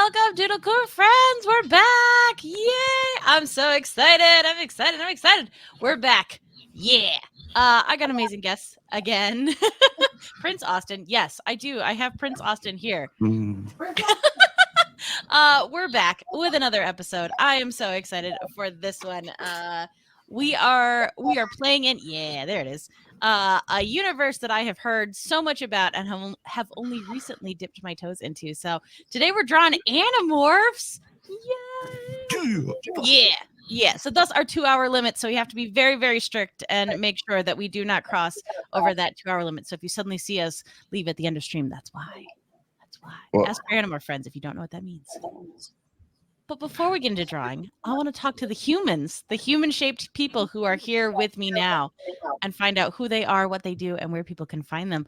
Welcome, Doodle Crew friends. We're back. Yay. I'm so excited. I'm excited. We're back. Yeah. I got amazing guests again. Prince Austin. Yes, I do. I have Prince Austin here. We're back with another episode. I am so excited for this one. We are playing in, yeah, there it is. A universe that I have heard so much about and have only recently dipped my toes into. So today we're drawing Animorphs. Yay! Yeah. So thus our 2-hour limit. So we have to be very, very strict and make sure that we do not cross over that 2-hour limit. So if you suddenly see us leave at the end of stream, that's why. Well, ask your Animorph friends if you don't know what that means. But before we get into drawing, I want to talk to the humans, the human-shaped people who are here with me now, and find out who they are, what they do, and where people can find them.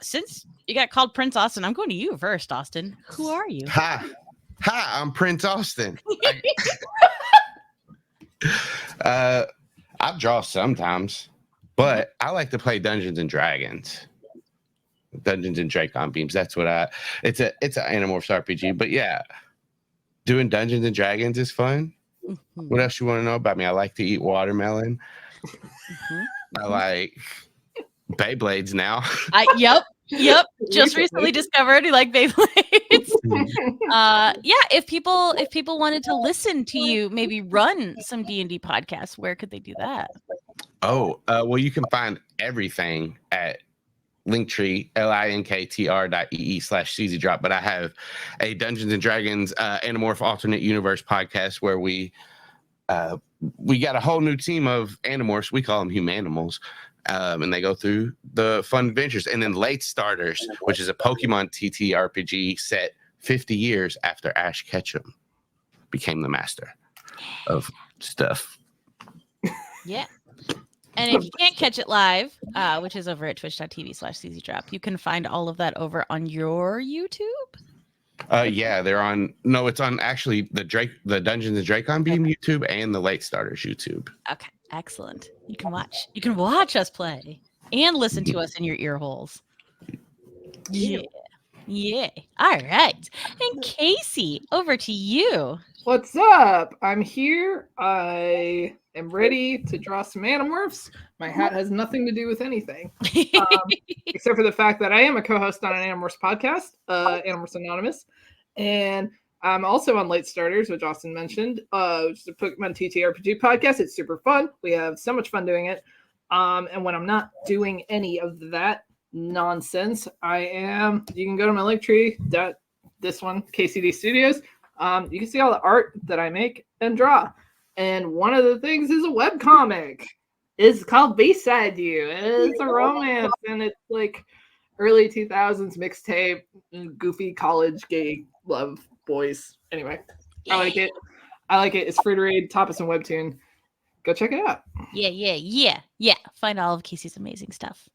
Since you got called Prince Austin, I'm going to you first, Austin. Who are you? Hi, I'm Prince Austin. I draw sometimes, but I like to play Dungeons and Dragons. Dungeons and Dracon Beams. That's what it's an Animorphs RPG. But yeah, doing Dungeons and Dragons is fun. Mm-hmm. What else you want to know about me? I like to eat watermelon. Mm-hmm. I like Beyblades now. Yep. Just recently discovered you like Beyblades. Yeah. If people wanted to listen to you, maybe run some D&D podcasts, where could they do that? Well, you can find everything at linktr, linktr.ee/CZDrop. But I have a Dungeons and Dragons Animorph alternate universe podcast where we got a whole new team of Animorphs. We call them Humanimals. And they go through the fun adventures. And then Late Starters, which is a Pokemon TTRPG set 50 years after Ash Ketchum became the master of stuff. Yeah. And if you can't catch it live, which is over at twitch.tv/CZDrop, you can find all of that over on your YouTube. Yeah, it's on actually the Dungeons and Dracon Beam YouTube and the Late Starters YouTube. Okay, excellent. You can watch us play and listen to us in your ear holes. Yeah. All right. And Kaycie, over to you. What's up? I'm here. I am ready to draw some Animorphs. My hat has nothing to do with anything, except for the fact that I am a co-host on an Animorphs podcast, Animorphs Anonymous, and I'm also on Late Starters, which Austin mentioned, which is a Pokemon TTRPG podcast. It's super fun. We have so much fun doing it. And when I'm not doing any of that nonsense, you can go to my Linktree, this one, KCD Studios. You can see all the art that I make and draw. And one of the things is a webcomic. It's called Beside You. It's a romance, and it's like early 2000s mixtape, goofy college gay love boys. Anyway, I like it. It's free to read, Tapas and Webtoon. Go check it out. Yeah. Find all of Kaycie's amazing stuff.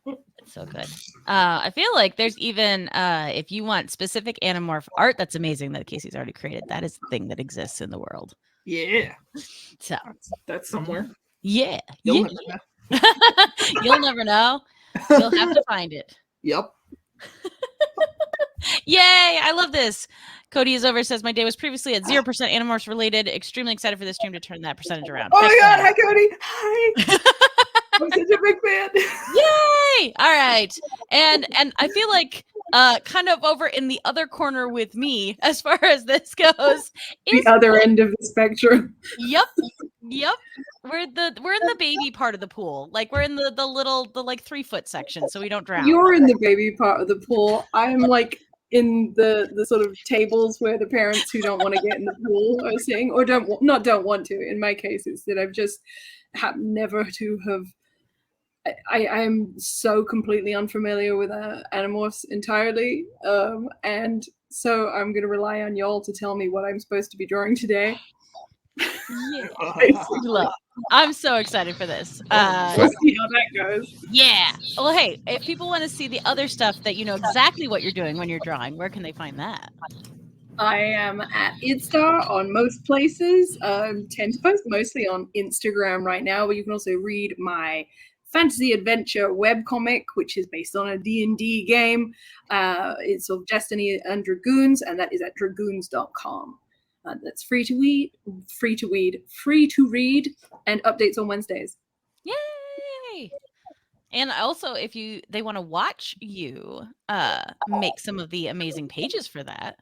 It's so good. I feel like there's even if you want specific Animorph art that's amazing that Kaycie's already created, that is the thing that exists in the world. Yeah. So that's somewhere. Yeah. You'll never know. You'll never know. You'll have to find it. Yep. Yay! I love this. Cody is over. Says my day was previously at 0% Animorphs related. Extremely excited for this stream to turn that percentage around. Oh my god! Hi, Cody. Hi. I'm such a big fan. Yay! All right, and I feel like kind of over in the other corner with me as far as this goes. The other end of the spectrum. Yep. We're in the baby part of the pool. Like we're in the like 3-foot section, so we don't drown. You're in the baby part of the pool. I'm like in the sort of tables where the parents who don't want to get in the pool are sitting, or don't want to. In my case, it's that I've just never to have. I'm so completely unfamiliar with Animorphs entirely, and so I'm going to rely on y'all to tell me what I'm supposed to be drawing today. Yeah. I'm so excited for this. We'll see how that goes. Yeah. Well, hey, if people want to see the other stuff that you know exactly what you're doing when you're drawing, where can they find that? I am at Idstar on most places. Tend to post mostly on Instagram right now, but you can also read my fantasy adventure webcomic, which is based on a D&D game. It's of Destiny and Dragoons, and that is at dragoons.com. That's free to read, and updates on Wednesdays. Yay! And also, if they want to watch you make some of the amazing pages for that.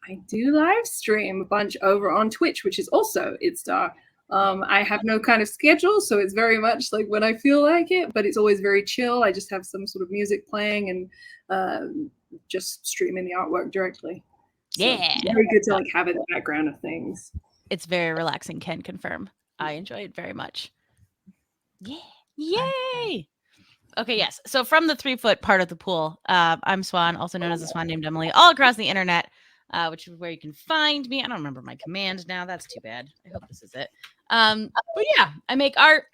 I do live stream a bunch over on Twitch, which is also Idstar. I have no kind of schedule, so it's very much like when I feel like it, but it's always very chill. I just have some sort of music playing and just streaming the artwork directly. So Yeah. very good to like have it in the background of things. It's very relaxing, can confirm. I enjoy it very much. Yeah. Yay! Okay, yes. So from the 3-foot part of the pool, I'm Swan, also known as the Swan named Emily, all across the internet, which is where you can find me. I don't remember my command now. That's too bad. I hope this is it. But yeah, I make art.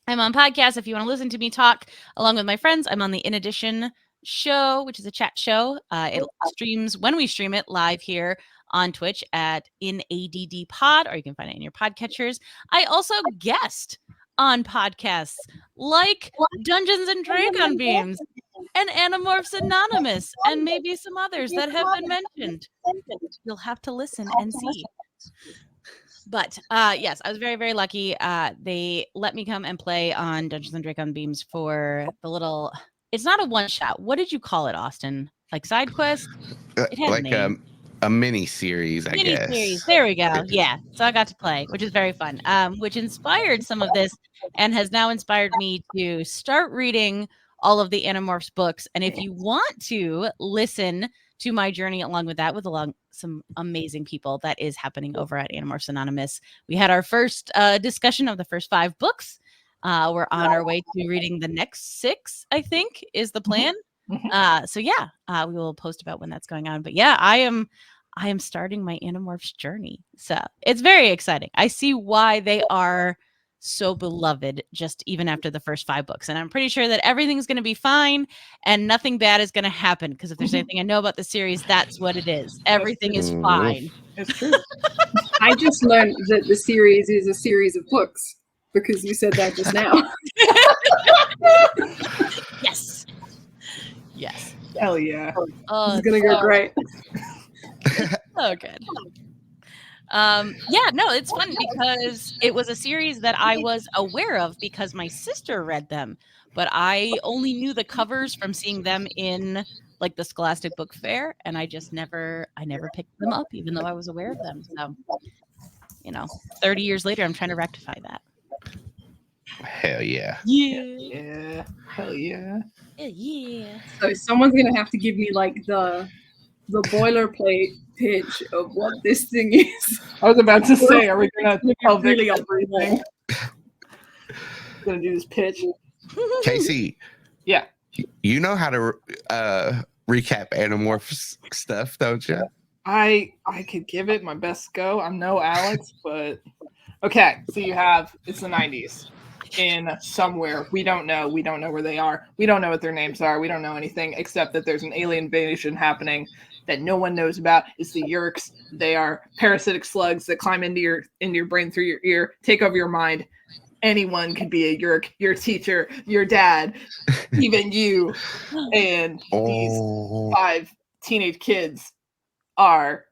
I'm on podcasts. If you want to listen to me talk along with my friends, I'm on the In Addition show, which is a chat show. It streams when we stream it live here on Twitch at InADD Pod, or you can find it in your podcatchers. I also guest on podcasts like Dungeons and Dragon Beams and Animorphs Anonymous and maybe some others that have been mentioned. You'll have to listen and see. But yes, I was very, very lucky. They let me come and play on Dungeons and Dragon Beams for the little... It's not a one-shot. What did you call it, Austin? Like side quest? It had like a mini series, I guess. Mini-series. There we go. Yeah. So I got to play, which is very fun, which inspired some of this and has now inspired me to start reading all of the Animorphs books. And if you want to listen to my journey along with that, some amazing people, that is happening over at Animorphs Anonymous. We had our first discussion of the first 5 books. We're on our way to reading the next 6, I think, is the plan. So yeah, we will post about when that's going on. But yeah, I am starting my Animorphs journey. So it's very exciting. I see why they are so beloved just even after the first 5 books. And I'm pretty sure that everything's going to be fine and nothing bad is going to happen. Because if there's anything I know about the series, that's what it is. Everything is fine. It's true. I just learned that the series is a series of books because you said that just now. Yes. Yes. Hell yeah. It's going to go great. So good. Yeah, no, it's fun because it was a series that I was aware of because my sister read them, but I only knew the covers from seeing them in like the Scholastic Book Fair, and I never picked them up, even though I was aware of them. So, 30 years later, I'm trying to rectify that. Hell yeah. Yeah. Hell yeah. Yeah. So someone's going to have to give me like the boilerplate pitch of what this thing is. I was about to say, are we gonna tell really Vic everything? Gonna do this pitch. Kaycie. Yeah. You know how to recap Animorphs stuff, don't you? I could give it my best go. I'm no Alex, but okay. So it's the 90s in somewhere. We don't know where they are. We don't know what their names are. We don't know anything except that there's an alien invasion happening that no one knows about. It's the Yeerks. They are parasitic slugs that climb into your brain through your ear, take over your mind. Anyone could be a Yeerk, your teacher, your dad, even you. And these 5 teenage kids are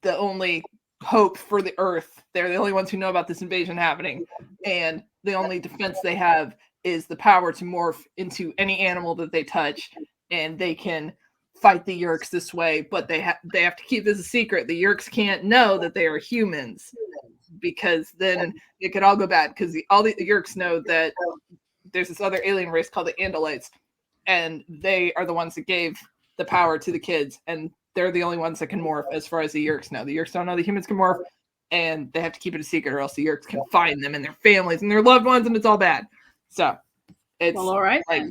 the only hope for the Earth. They're the only ones who know about this invasion happening. And the only defense they have is the power to morph into any animal that they touch. And they can fight the Yeerks this way, but they have to keep this a secret. The Yeerks can't know that they are humans, because then it could all go bad, because all the Yeerks know that there's this other alien race called the Andalites, and they are the ones that gave the power to the kids, and they're the only ones that can morph as far as the Yeerks know. The Yeerks don't know the humans can morph, and they have to keep it a secret, or else the Yeerks can find them and their families and their loved ones, and it's all bad. So it's all right. Like,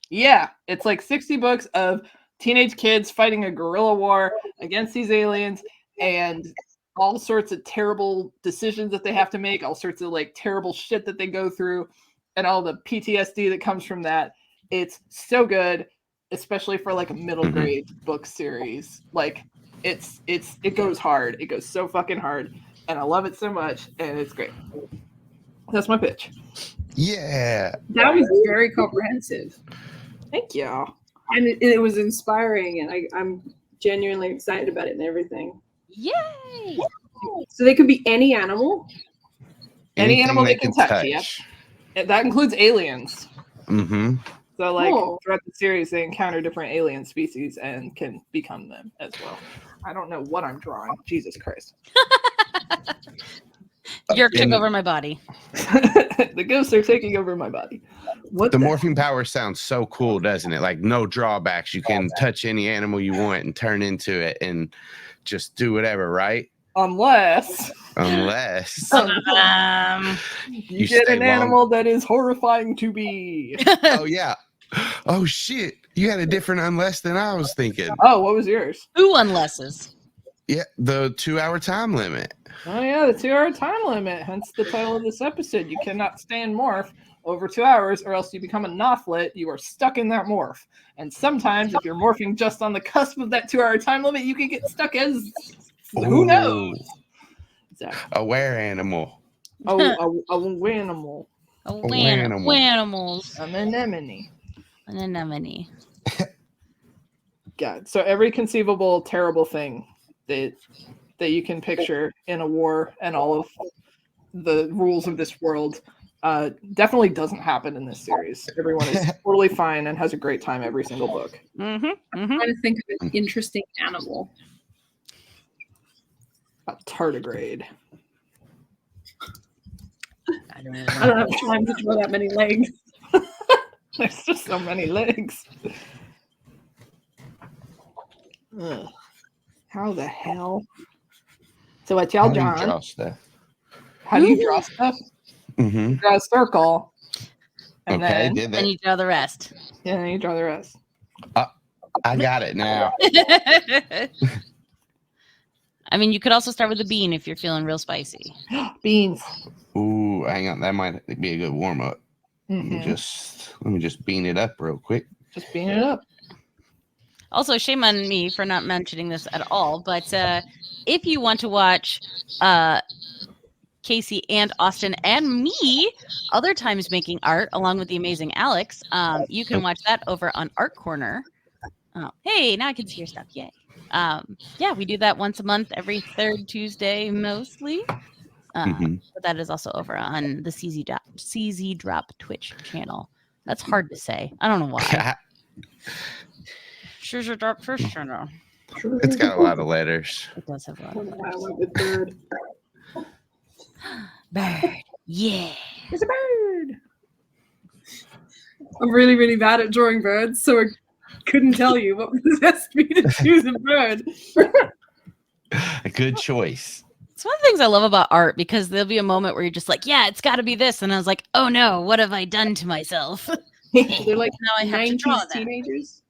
yeah, it's like 60 books of teenage kids fighting a guerrilla war against these aliens, and all sorts of terrible decisions that they have to make, all sorts of like terrible shit that they go through, and all the PTSD that comes from that. It's so good, especially for like a middle grade book series. Like it goes hard. It goes so fucking hard, and I love it so much, and it's great. That's my pitch. Yeah. That was very comprehensive. Thank you. And it was inspiring, and I'm genuinely excited about it and everything. Yay! So they could be any animal. Any Anything animal they can touch. Yep. That includes aliens. Mm-hmm. So, like, throughout the series, they encounter different alien species and can become them as well. I don't know what I'm drawing. Jesus Christ. York took over my body. The ghosts are taking over my body. The morphing power sounds so cool, doesn't it? Like, no drawbacks. You can touch any animal you want and turn into it and just do whatever, right? Unless you get an animal that is horrifying to be. Oh, yeah. Oh, shit. You had a different unless than I was thinking. Oh, what was yours? Who unlesses? Yeah, the 2-hour time limit. Oh, yeah, the 2-hour time limit. Hence the title of this episode. You cannot stay in morph over 2 hours or else you become a nothlet. You are stuck in that morph. And sometimes if you're morphing just on the cusp of that 2-hour time limit, you can get stuck as who knows? Exactly. A were animal. A wanimal. Animals. An anemone. An anemone. God. So every conceivable terrible thing that you can picture in a war and all of the rules of this world definitely doesn't happen in this series. Everyone is totally fine and has a great time every single book. I'm trying to think of an interesting animal. A tardigrade. I don't have time to draw that many legs. There's just so many legs. Ugh. How the hell? So what y'all How draw? do you draw stuff? How do you draw stuff? Mm-hmm. You draw a circle. And Did that. Then you draw the rest. Yeah, then you draw the rest. I got it now. I mean, you could also start with a bean if you're feeling real spicy. Beans. Ooh, hang on. That might be a good warm-up. Mm-hmm. Let me just bean it up real quick. Just bean it up. Also, shame on me for not mentioning this at all, but if you want to watch Kaycie and Austin and me other times making art along with the amazing Alex, you can watch that over on Art Corner. Oh, hey, now I can see your stuff. Yay. Yeah, we do that once a month, every third Tuesday mostly. But that is also over on the CZ Drop Twitch channel. That's hard to say. I don't know why. CZ Drop Twitch channel. It's got a lot of letters. It does have a lot of letters. I love the bird. Bird. Yeah. It's a bird. I'm really, really bad at drawing birds, so I couldn't tell you what possessed me to choose a bird. A good choice. It's one of the things I love about art because there'll be a moment where you're just like, yeah, it's got to be this. And I was like, oh no, what have I done to myself? They're like Now I have to draw 90s that. teenagers.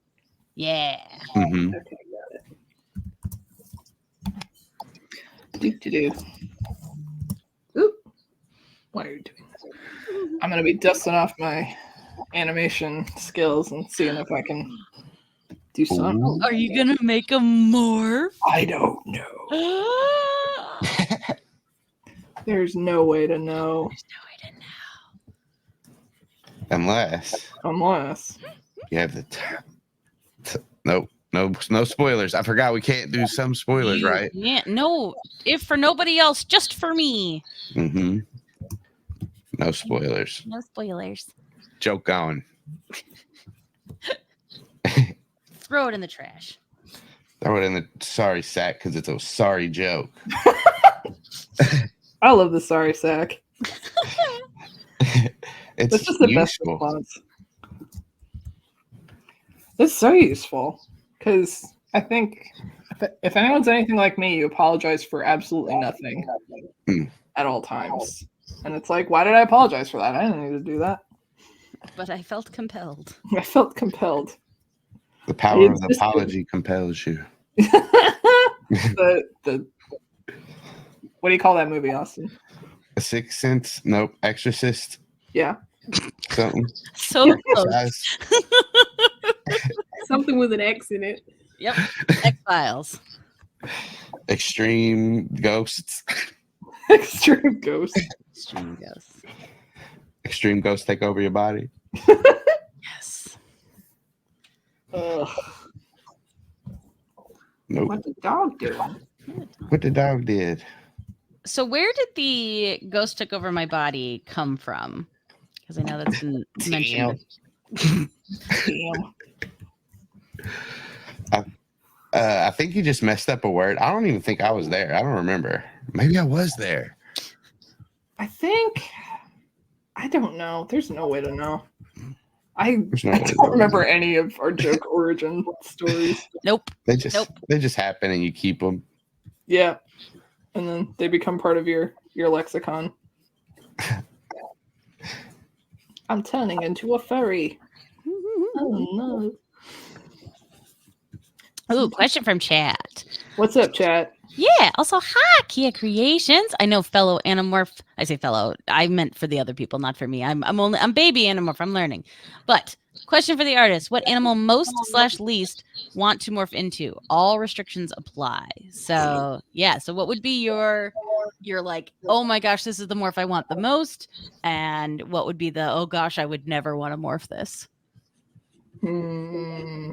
Yeah. Mm-hmm. Okay, got it. Do. Oop. Why are you doing that? I'm going to be dusting off my animation skills and seeing if I can do something. Are you going to make a morph? I don't know. There's no way to know. There's no way to know. Unless you have the nope. No spoilers. I forgot we can't do some spoilers, right? Yeah, no. If for nobody else, just for me. Mm-hmm. No spoilers. No spoilers. Joke on. Throw it in the trash. Throw it in the sorry sack because it's a sorry joke. I love the sorry sack. It's That's just the best useful. response. It's so useful because I think if anyone's anything like me, you apologize for absolutely nothing at all times. And it's like, why did I apologize for that? I didn't need to do that. But I felt compelled. I felt compelled. The power of the apology compels you. the what do you call that movie, Austin? A Sixth Sense? Nope. Exorcist? Yeah. Something. So close. Something with an X in it. Yep. X-Files. Extreme Ghosts. Extreme ghost. Extreme ghost. Extreme ghosts take over your body. Yes. Ugh. Nope. What the dog doing? What the dog did. So where did the ghost took over my body come from? Because I know that's been mentioned. Damn. I think you just messed up a word. I don't even think I was there. I don't remember. Maybe I was there. I don't know. There's no way to know. I No way to don't know. remember any of our joke origin stories. Nope. They just happen and you keep them. Yeah. And then they become part of your lexicon. I'm turning into a furry. Oh no. Ooh, question from chat. What's up, chat? Yeah. Also, hi, Kia Creations. I know fellow Animorph. I say fellow. I meant for the other people, not for me. I'm baby Animorph. I'm learning. But question for the artist: what animal most/least want to morph into? All restrictions apply. So yeah. So what would be your like? Oh my gosh, this is the morph I want the most. And what would be the oh gosh, I would never want to morph this. Hmm.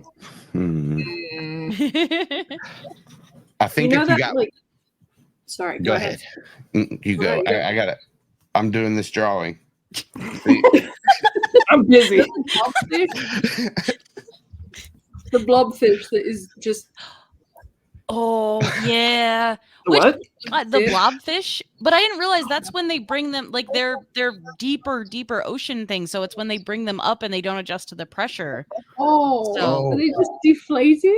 I think if you got. like. Sorry. Go ahead. You go. Go ahead. I got it. I'm doing this drawing. I'm busy. The blobfish that is just. Oh yeah. What? The blobfish, but I didn't realize that's when they bring them, like they're deeper ocean things. So it's when they bring them up and they don't adjust to the pressure. Oh, So- are they just deflated?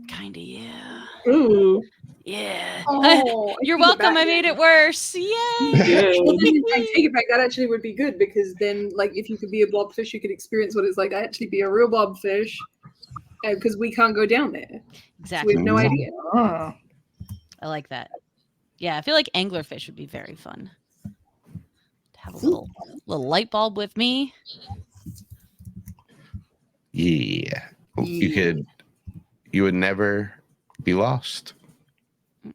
Kind of, yeah, Ooh. yeah. Oh, You're welcome. I made it worse. Yay! Good. Well, then I take it back. That actually would be good because then, like, if you could be a blobfish, you could experience what it's like to actually be a real blobfish. Because we can't go down there, so Exactly. we have no idea. Ah. I like that. Yeah, I feel like anglerfish would be very fun. To have a little light bulb with me. Yeah. You would never be lost.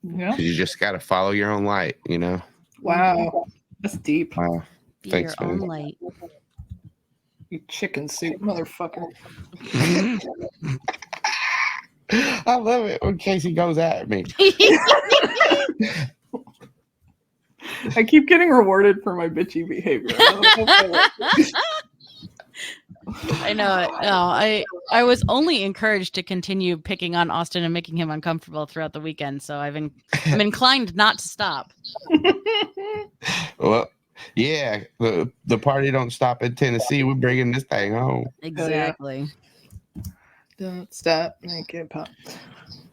Yeah. 'Cause you just got to follow your own light, you know? Wow. That's deep. Wow. Be Thanks, your own man. light. You chicken soup, motherfucker. I love it when Kaycie goes at me. I keep getting rewarded for my bitchy behavior. I know it. No, I was only encouraged to continue picking on Austin and making him uncomfortable throughout the weekend. So I'm inclined not to stop. Well, yeah, the party don't stop in Tennessee. We're bringing this thing home. Exactly. Don't stop, make it pop.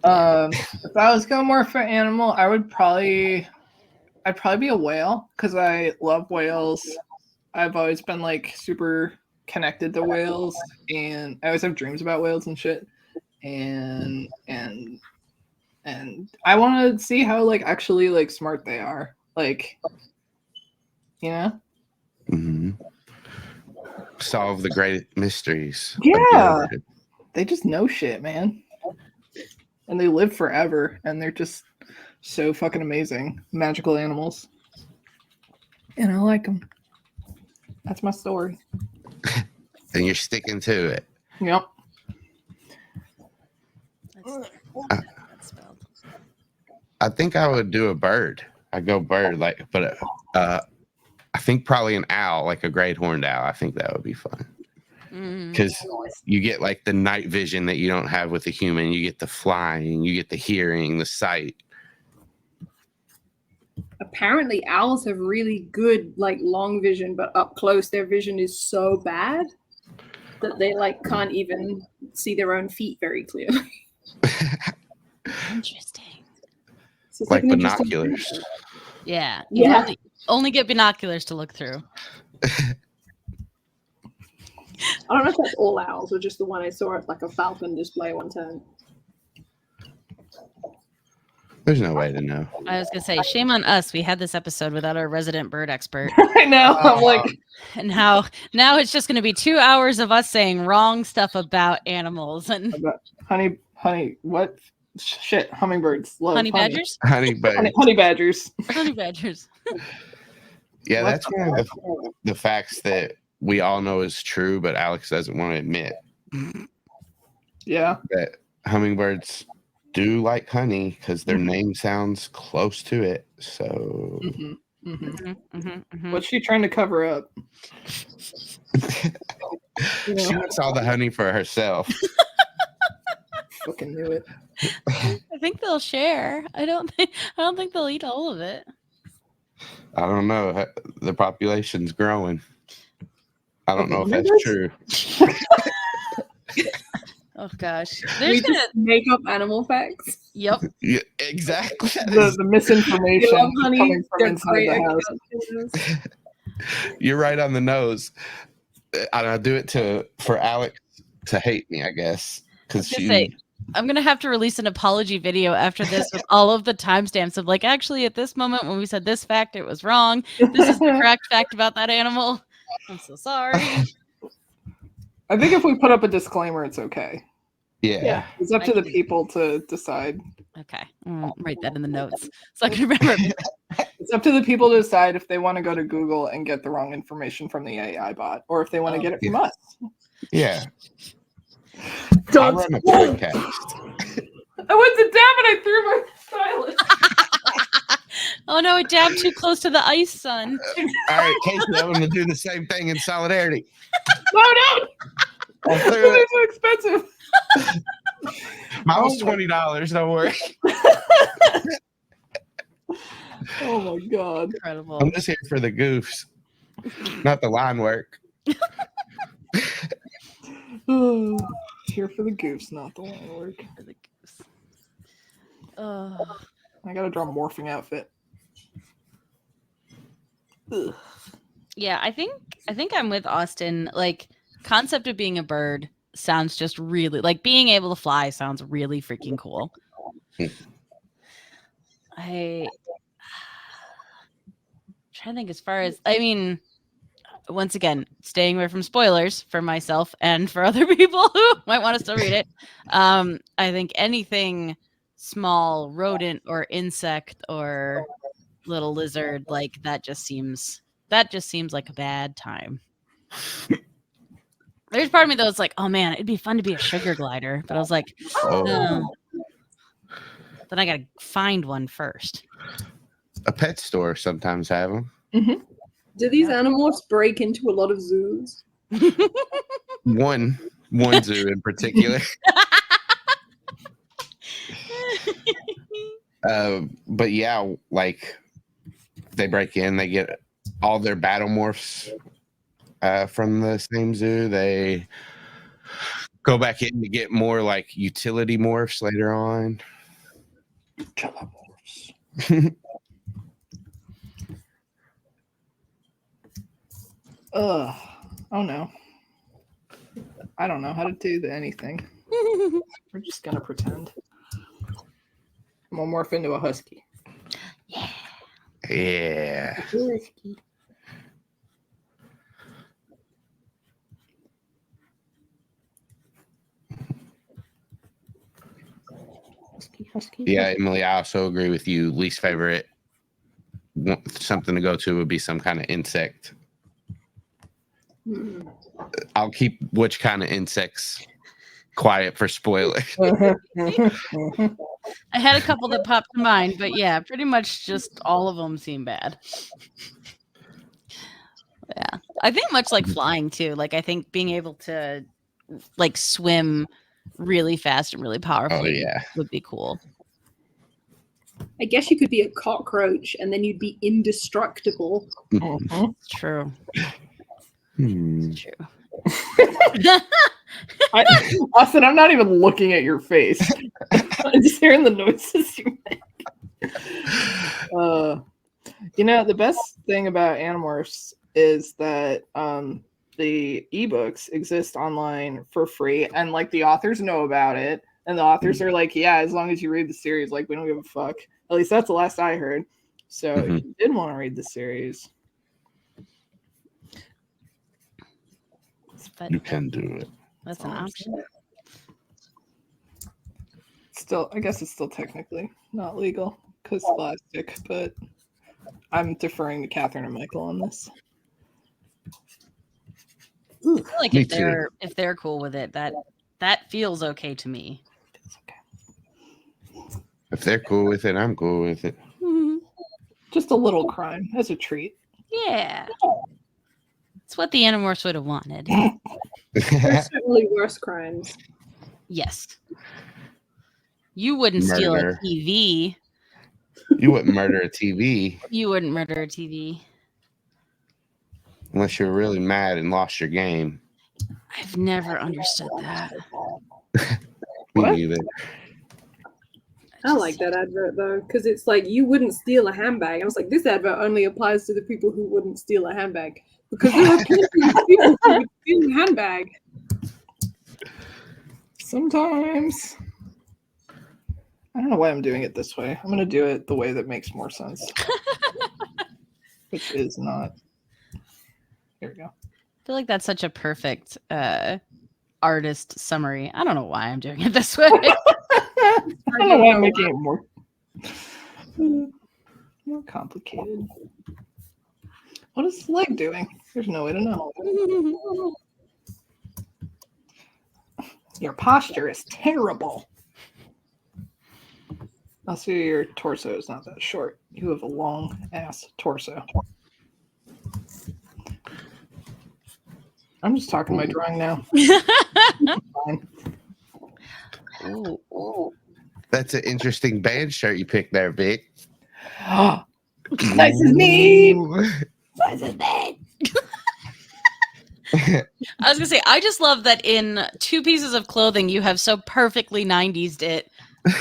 If I was going more for animal, I'd probably be a whale because I love whales. I've always been like super connected to whales, and I always have dreams about whales and shit. And I want to see how like actually like smart they are, like, you know. Mm-hmm. Solve the great mysteries. Yeah. They just know shit, man. And they live forever, and they're just so fucking amazing. Magical animals. And I like them. That's my story. And you're sticking to it. Yep. That's spelled. I think I would do a bird. I'd go bird, but I think probably an owl, like a great horned owl. I think that would be fun. Because you get like the night vision that you don't have with a human. You get the flying, you get the hearing, the sight. Apparently, owls have really good like long vision, but up close, their vision is so bad that they like can't even see their own feet very clearly. Interesting. So it's Like an interesting binoculars. thing. Yeah. Yeah. Only get binoculars to look through. I don't know if that's all owls or just the one I saw at like a falcon display one time. There's no way to know. I was gonna say, shame on us. We had this episode without our resident bird expert. I know. I'm like, And how now it's just gonna be 2 hours of us saying wrong stuff about animals. And honey, what? Shit, hummingbirds love Honey badgers? Honey badgers. Honey badgers. Honey badgers. Yeah, What that's one of the facts that we all know is true, but Alex doesn't want to admit. Yeah. That hummingbirds do like honey because their name sounds close to it. So What's she trying to cover up? she wants all the honey for herself. Fucking knew it. I think they'll share. I don't think they'll eat all of it. I don't know. The population's growing. I don't know if that's true. Oh gosh. We There's just make up animal facts. Yep. Yeah, exactly. The misinformation They love honey. coming from They're inside great the at house. calculus. You're right on the nose. I do it for Alex to hate me, I guess, because I'm gonna have to release an apology video after this with all of the timestamps of like, actually, at this moment when we said this fact, it was wrong. This is the correct fact about that animal. I'm so sorry. I think if we put up a disclaimer, it's okay. Yeah. It's up to the people to decide. Okay, I'll write that in the notes so I can remember. It's up to the people to decide if they want to go to Google and get the wrong information from the AI bot, or if they want to get it from us. Yeah. I Don't. run a podcast. I went to dab and I threw my stylus. Oh no, it dabbed too close to the ice, son. All right, Kaycie, I'm going to do the same thing in solidarity. No. I threw it. It's too expensive. Mine was $20. Don't worry. Oh my god. Incredible. I'm just here for the goofs, not the line work. Here for the goofs, not the line work. I gotta draw a morphing outfit. Ugh. Yeah, I think I'm with Austin. Like, concept of being a bird sounds just really like being able to fly sounds really freaking cool. I try to think as far as, I mean, once again, staying away from spoilers for myself and for other people who might want to still read it. I think anything small, rodent or insect or little lizard, like that just seems like a bad time. There's part of me though, it's like, oh man, it'd be fun to be a sugar glider, but I was like, no. Then I gotta find one first. A pet store sometimes have them. Mm-hmm. Do these animals break into a lot of zoos? One zoo in particular. But yeah, like they break in, they get all their battle morphs from the same zoo. They go back in to get more like utility morphs later on. Oh no. I don't know how to do anything. We're just gonna pretend. I'm gonna morph into a husky. Yeah. Husky. Yeah, Emily, I also agree with you. Least favorite, something to go to would be some kind of insect. I'll keep which kind of insects quiet for spoilers. I had a couple that popped to mind, but yeah, pretty much just all of them seem bad. Yeah, I think much like flying too. Like I think being able to like swim really fast and really powerfully would be cool. I guess you could be a cockroach and then you'd be indestructible. It's true. It's true. Austin, I'm not even looking at your face. I'm just hearing the noises you make. The best thing about Animorphs is that the ebooks exist online for free, and like the authors know about it, and the authors are like, yeah, as long as you read the series, like we don't give a fuck. At least that's the last I heard. So if you did want to read the series, you can do it. That's an option. I guess it's still technically not legal because plastic, but I'm deferring to Catherine and Michael on this. I feel like Me if they're cool with it, that feels okay to me. It's okay. If they're cool with it, I'm cool with it. Just a little crime as a treat. Yeah. It's what the Animorphs would have wanted. There's certainly worse crimes. Yes. You wouldn't steal a Murder. TV. You wouldn't murder a TV You wouldn't murder a TV. unless you're really mad and lost your game. I've never understood that. Me What? neither. I like that advert though, because it's like you wouldn't steal a handbag. I was like, this advert only applies to the people who wouldn't steal a handbag, because there are plenty of people who would steal a handbag. Sometimes. I don't know why I'm doing it this way. I'm going to do it the way that makes more sense. Which is not. Here we go. I feel like that's such a perfect artist summary. I don't know why I'm doing it this way. I don't know why I'm making it more complicated. What is the leg doing? There's no way to know. Your posture is terrible. I'll see your torso is not that short. You have a long ass torso. I'm just talking my drawing now. Fine. Ooh. That's an interesting band shirt you picked there, Vic. Nice as me. Nice as me. I was gonna say, I just love that in 2 pieces of clothing you have so perfectly 90s it.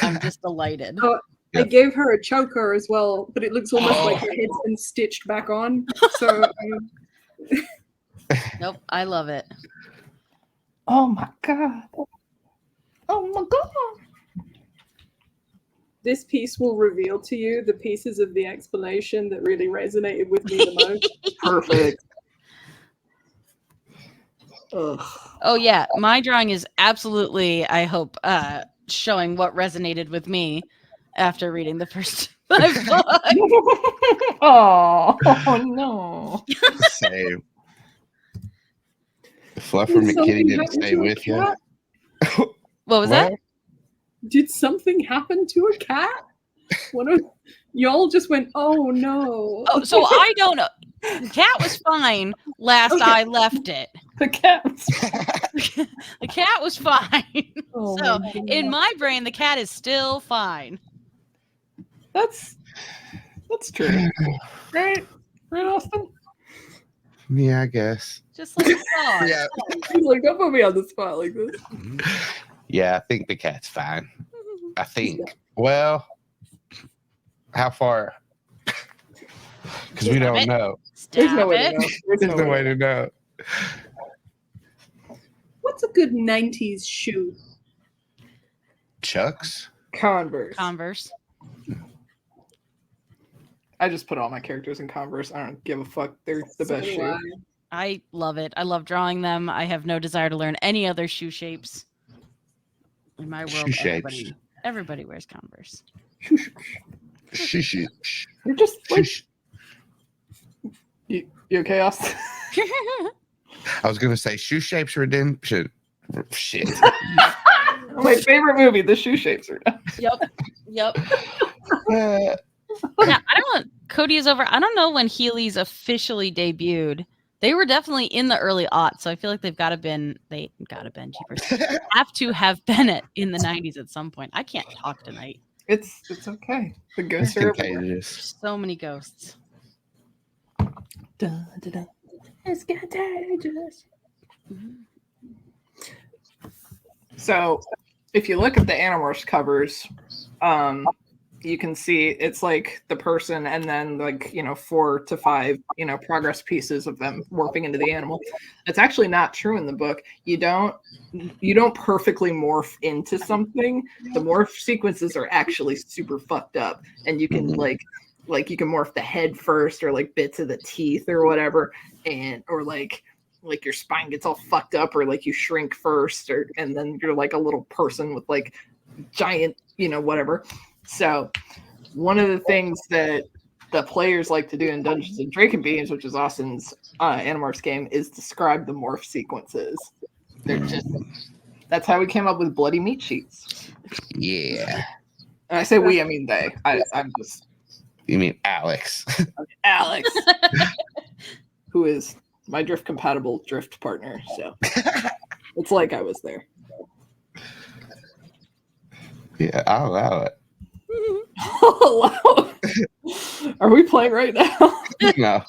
I'm just delighted. Oh, Yeah. I gave her a choker as well, but it looks almost like her head's been stitched back on. So Nope, I love it. Oh my god. Oh my god. this piece will reveal to you the pieces of the explanation that really resonated with me the most. Perfect. Ugh. Oh yeah, my drawing is absolutely, I hope, showing what resonated with me after reading the first 5 books. Oh no. Same. The Fluffer McKitty didn't stay with you. What was that? Did something happen to a cat? Y'all just went, oh no. Oh, so I don't know. The cat was fine last I left it. The cat. The cat was fine. Oh So my God. in my brain, the cat is still fine. That's true. Right? Right, Austin? Yeah, I guess. Just like a dog. Yeah. Like, don't put me on the spot like this. Yeah, I think the cat's fine. I think. Well, how far? Because we don't know. There's no Stop way to it. know. There's no way to know. What's a good 90s shoe? Chucks? Converse. Converse. I just put all my characters in Converse. I don't give a fuck. They're the best So do shoe. I love it. I love drawing them. I have no desire to learn any other shoe shapes. In my world, Shoe shapes. everybody wears Converse. Shush. You're just like, Shush. you okay, Austin? I was gonna say shoe shapes redemption. Shit. My favorite movie, The Shoe Shapes Are Done. Yep. Uh, Now, I don't know. Cody is over. I don't know when Heelys officially debuted. They were definitely in the early aughts, so I feel like they have to have been it in the 90s at some point. I can't talk tonight. It's okay. The it's ghosts are everywhere. contagious. So many ghosts. Dun, dun, dun. It's contagious. So, if you look at the Animorphs covers, you can see it's like the person and then 4 to 5 progress pieces of them morphing into the animal. That's actually not true in the book. You don't perfectly morph into something. The morph sequences are actually super fucked up, and you can like you can morph the head first, or like bits of the teeth or whatever, or like your spine gets all fucked up, or like you shrink first, and then you're like a little person with like giant, whatever. So one of the things that the players like to do in Dungeons and Dragons, which is Austin's Animorphs game, is describe the morph sequences. That's how we came up with bloody meat sheets. Yeah. And I say we, I mean they. I'm just. You mean Alex? Alex, who is my drift compatible drift partner. So it's like I was there. Yeah, I'll allow it. Hello. Are we playing right now? No.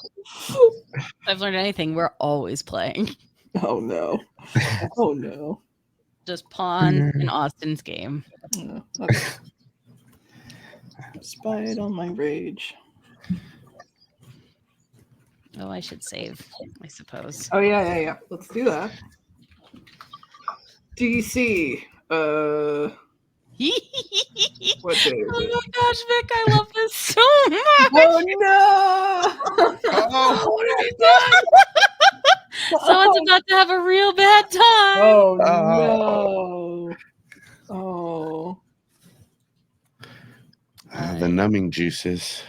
If I've learned anything, we're always playing. Oh no. Oh no. Just pawn in Austin's game. Okay. Spite on my rage. Oh, I should save, I suppose. Oh yeah. Let's do that. DC. What day is Oh it? my gosh, Vic, I love this so much. Oh no! Oh, What have you done? Someone's about to have a real bad time. Oh no! Oh. the numbing juices.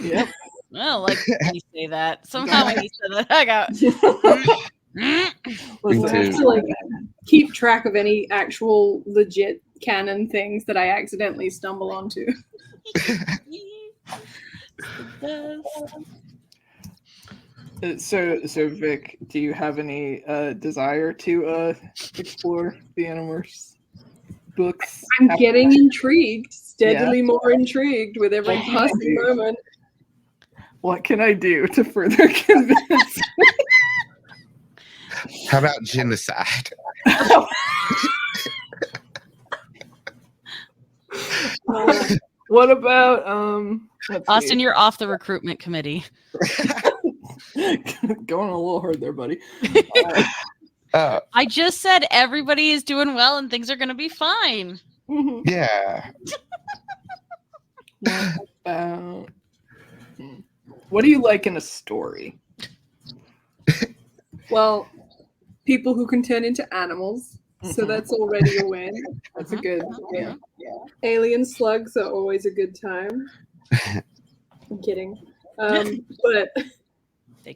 Yep. Well, like when you say that. Somehow when you said that, I got. Listen, I have to like keep track of any actual legit canon things that I accidentally stumble onto. So Vic, do you have any desire to explore the Animorphs books? I'm getting intrigued, steadily more intrigued with every What can I passing do? moment. What can I do to further convince? How about genocide? What about let's Austin, see. you're off the recruitment committee. Going a little hard there, buddy. I just said everybody is doing well and things are going to be fine. Yeah. What about what do you like in a story? Well, people who can turn into animals, so that's already a win. That's a good yeah. Alien slugs are always a good time. I'm kidding. But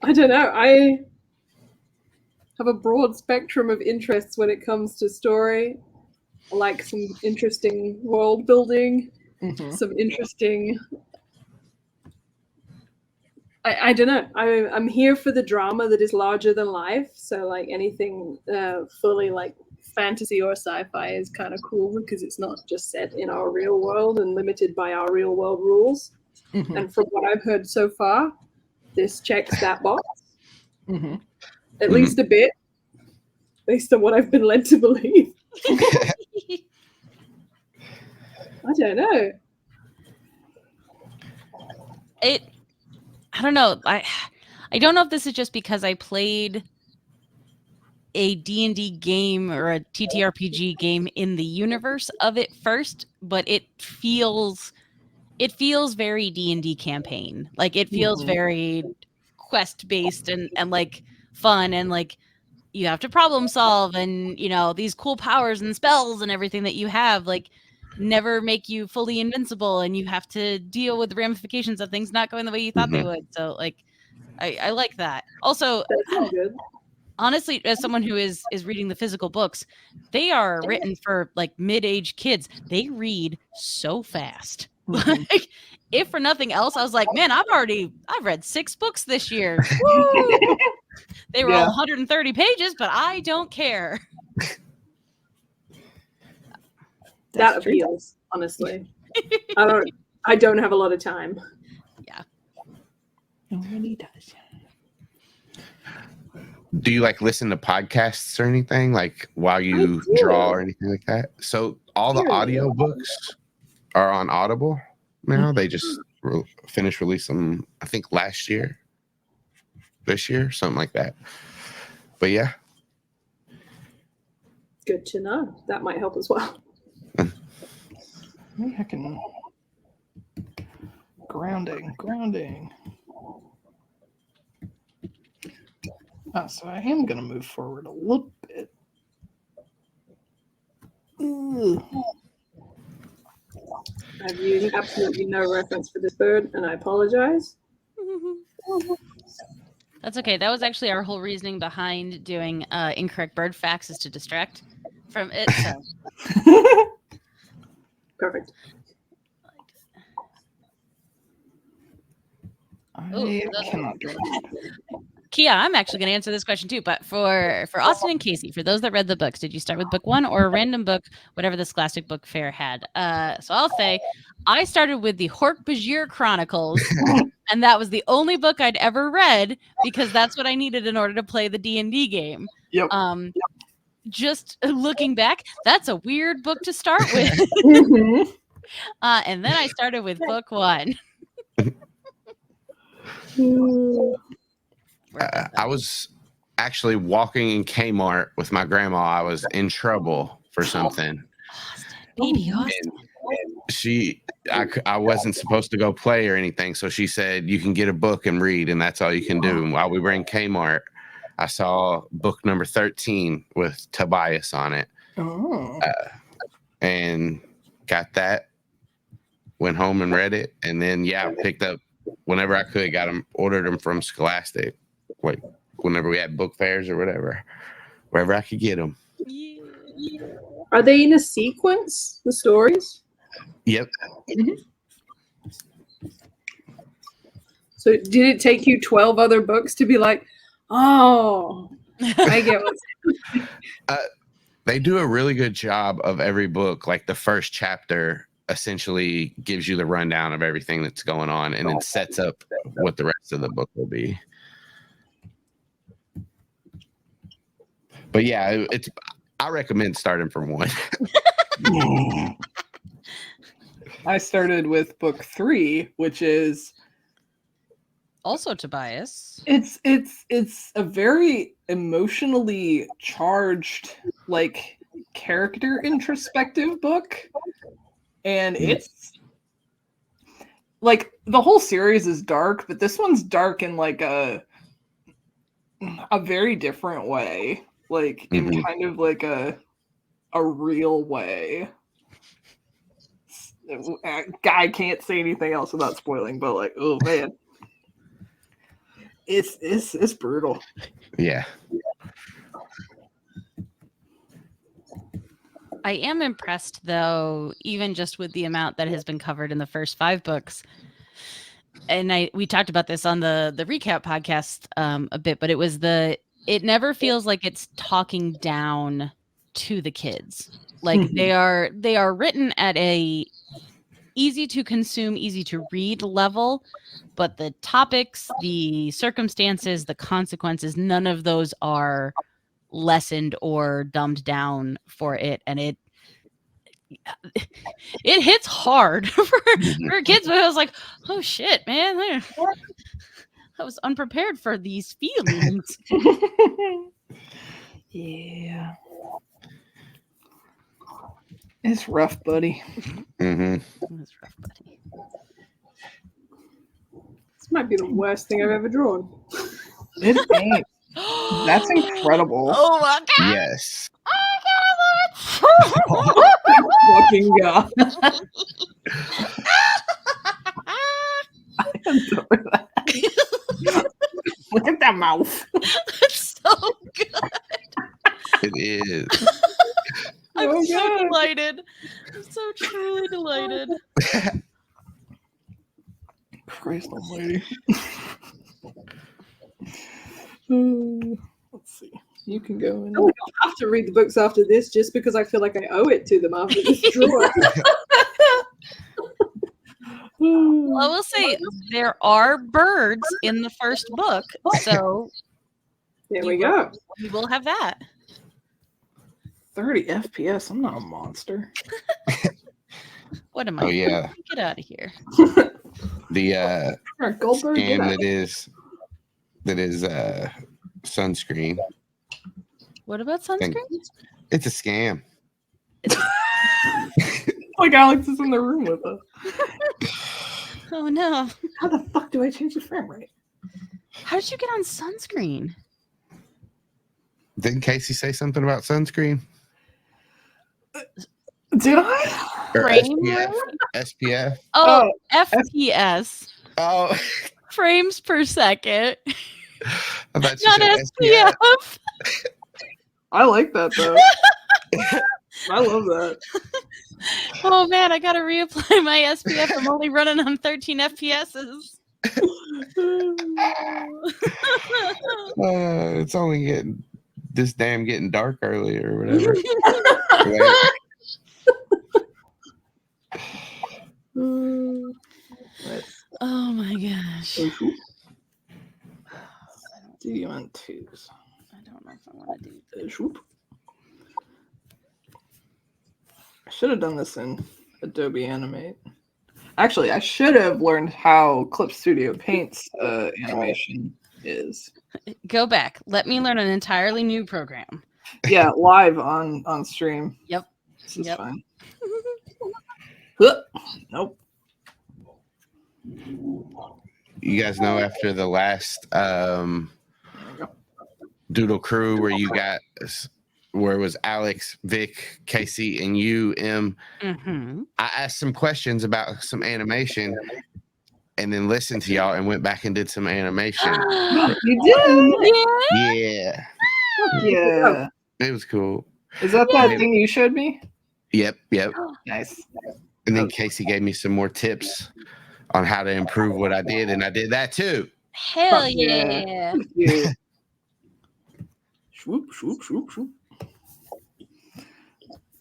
I don't know. I have a broad spectrum of interests when it comes to story. I like some interesting world building, some interesting. I don't know. I'm here for the drama that is larger than life. So like anything fully like fantasy or sci-fi is kind of cool because it's not just set in our real world and limited by our real world rules. And from what I've heard so far, this checks that box. At least a bit, based on what I've been led to believe. I don't know. I don't know. I don't know if this is just because I played a D&D game or a TTRPG game in the universe of it first, but it feels very D&D campaign. Like it feels very quest based and like fun and like you have to problem solve and these cool powers and spells and everything that you have like never make you fully invincible and you have to deal with the ramifications of things not going the way you thought they would. So like I like that. Also, that's good. Honestly, as someone who is reading the physical books, they are written for like mid-age kids. They read so fast. Like, if for nothing else, I was like, man, I've read 6 books this year. Woo! They were all 130 pages, but I don't care. That appeals, honestly. I don't have a lot of time. Yeah. Nobody does. Do you like listen to podcasts or anything like while you draw or anything like that? So all the audio books are on Audible now. They just finished releasing them, I think this year, something like that. But yeah. Good to know. That might help as well. Maybe I can grounding. So I am going to move forward a little bit. I've used absolutely no reference for this bird, and I apologize. That's okay. That was actually our whole reasoning behind doing incorrect bird facts, is to distract from it. So Perfect. I cannot do it. Kia, I'm actually going to answer this question too. But for Austin and Kaycie, for those that read the books, did you start with book 1 or a random book, whatever the Scholastic Book Fair had? So I'll say I started with the Hork-Bajir Chronicles, and that was the only book I'd ever read because that's what I needed in order to play the D&D game. Yep. Just looking back, that's a weird book to start with. Mhm. And then I started with book 1. I was actually walking in Kmart with my grandma. I was in trouble for something. Baby Austin. I wasn't supposed to go play or anything. So she said, you can get a book and read, and that's all you can do. And while we were in Kmart, I saw book number 13 with Tobias on it. Oh. And got that, went home and read it. And then, picked up whenever I could, ordered them from Scholastic. Like whenever we had book fairs or whatever, wherever I could get them. Are they in a sequence, the stories? Yep. So did it take you 12 other books to be like, oh, I get what's They do a really good job of every book. Like the first chapter essentially gives you the rundown of everything that's going on and then sets up what the rest of the book will be. But yeah, I recommend starting from 1. I started with book 3, which is Also Tobias. it's a very emotionally charged, like, character introspective book. And it's like the whole series is dark, but this one's dark in like a very different way. Like in kind of like a real way. I can't say anything else without spoiling, but like, oh man, it's brutal. Yeah. I am impressed, though, even just with the amount that has been covered in the first 5 books. And we talked about this on the recap podcast a bit, but it never feels like it's talking down to the kids. Like they are written at a easy to consume, easy to read level, but the topics, the circumstances, the consequences, none of those are lessened or dumbed down for it, and it hits hard for kids. But I was like, oh shit, man, I was unprepared for these feelings. Yeah, it's rough, buddy. It's rough, buddy. This might be the worst thing I've ever drawn. It ain't. That's incredible. Oh my god. Yes. Fucking god. I adore that. Look at that mouth. That's so good. It is. I'm so delighted. I'm so truly delighted. Christ almighty. Let's see. You can go in. Oh, I'll have to read the books after this just because I feel like I owe it to them after this drawer. Well, I will say there are birds in the first book, so There we go. we will have that. 30 FPS. I'm not a monster. What am I? Oh yeah. Get out of here. All The right, Goldberg. scam Get out. that is sunscreen. What about sunscreen? It's a scam. Like Alex is in the room with us. Oh no. How the fuck do I change the frame rate? How did you get on sunscreen? Didn't Kaycie say something about sunscreen? Did I? Or Frame SPF? SPF? Oh, Oh, FPS. Oh, Frames per second. I thought you Not said SPF. SPF. I like that though. I love that. Oh man, I gotta reapply my SPF. I'm only running on 13 FPSs. It's only getting dark early or whatever. Oh my gosh. Do you want twos? I don't know if I want to do this. I should have done this in Adobe Animate. Actually, I should have learned how Clip Studio Paint's animation is. Go back. Let me learn an entirely new program. Yeah, live on stream. Yep. This is Yep. fine. Nope. You guys know after the last There we go. Doodle crew where it was Alex, Vic, Kaycie, and you, M. Mm-hmm. I asked some questions about some animation and then listened to y'all and went back and did some animation. You did? Yeah. Yeah. It was cool. Is that that thing you showed me? Yep. Nice. And then Kaycie gave me some more tips on how to improve what I did, and I did that too. Hell Fuck yeah. Yeah. Swoop, swoop, swoop, swoop.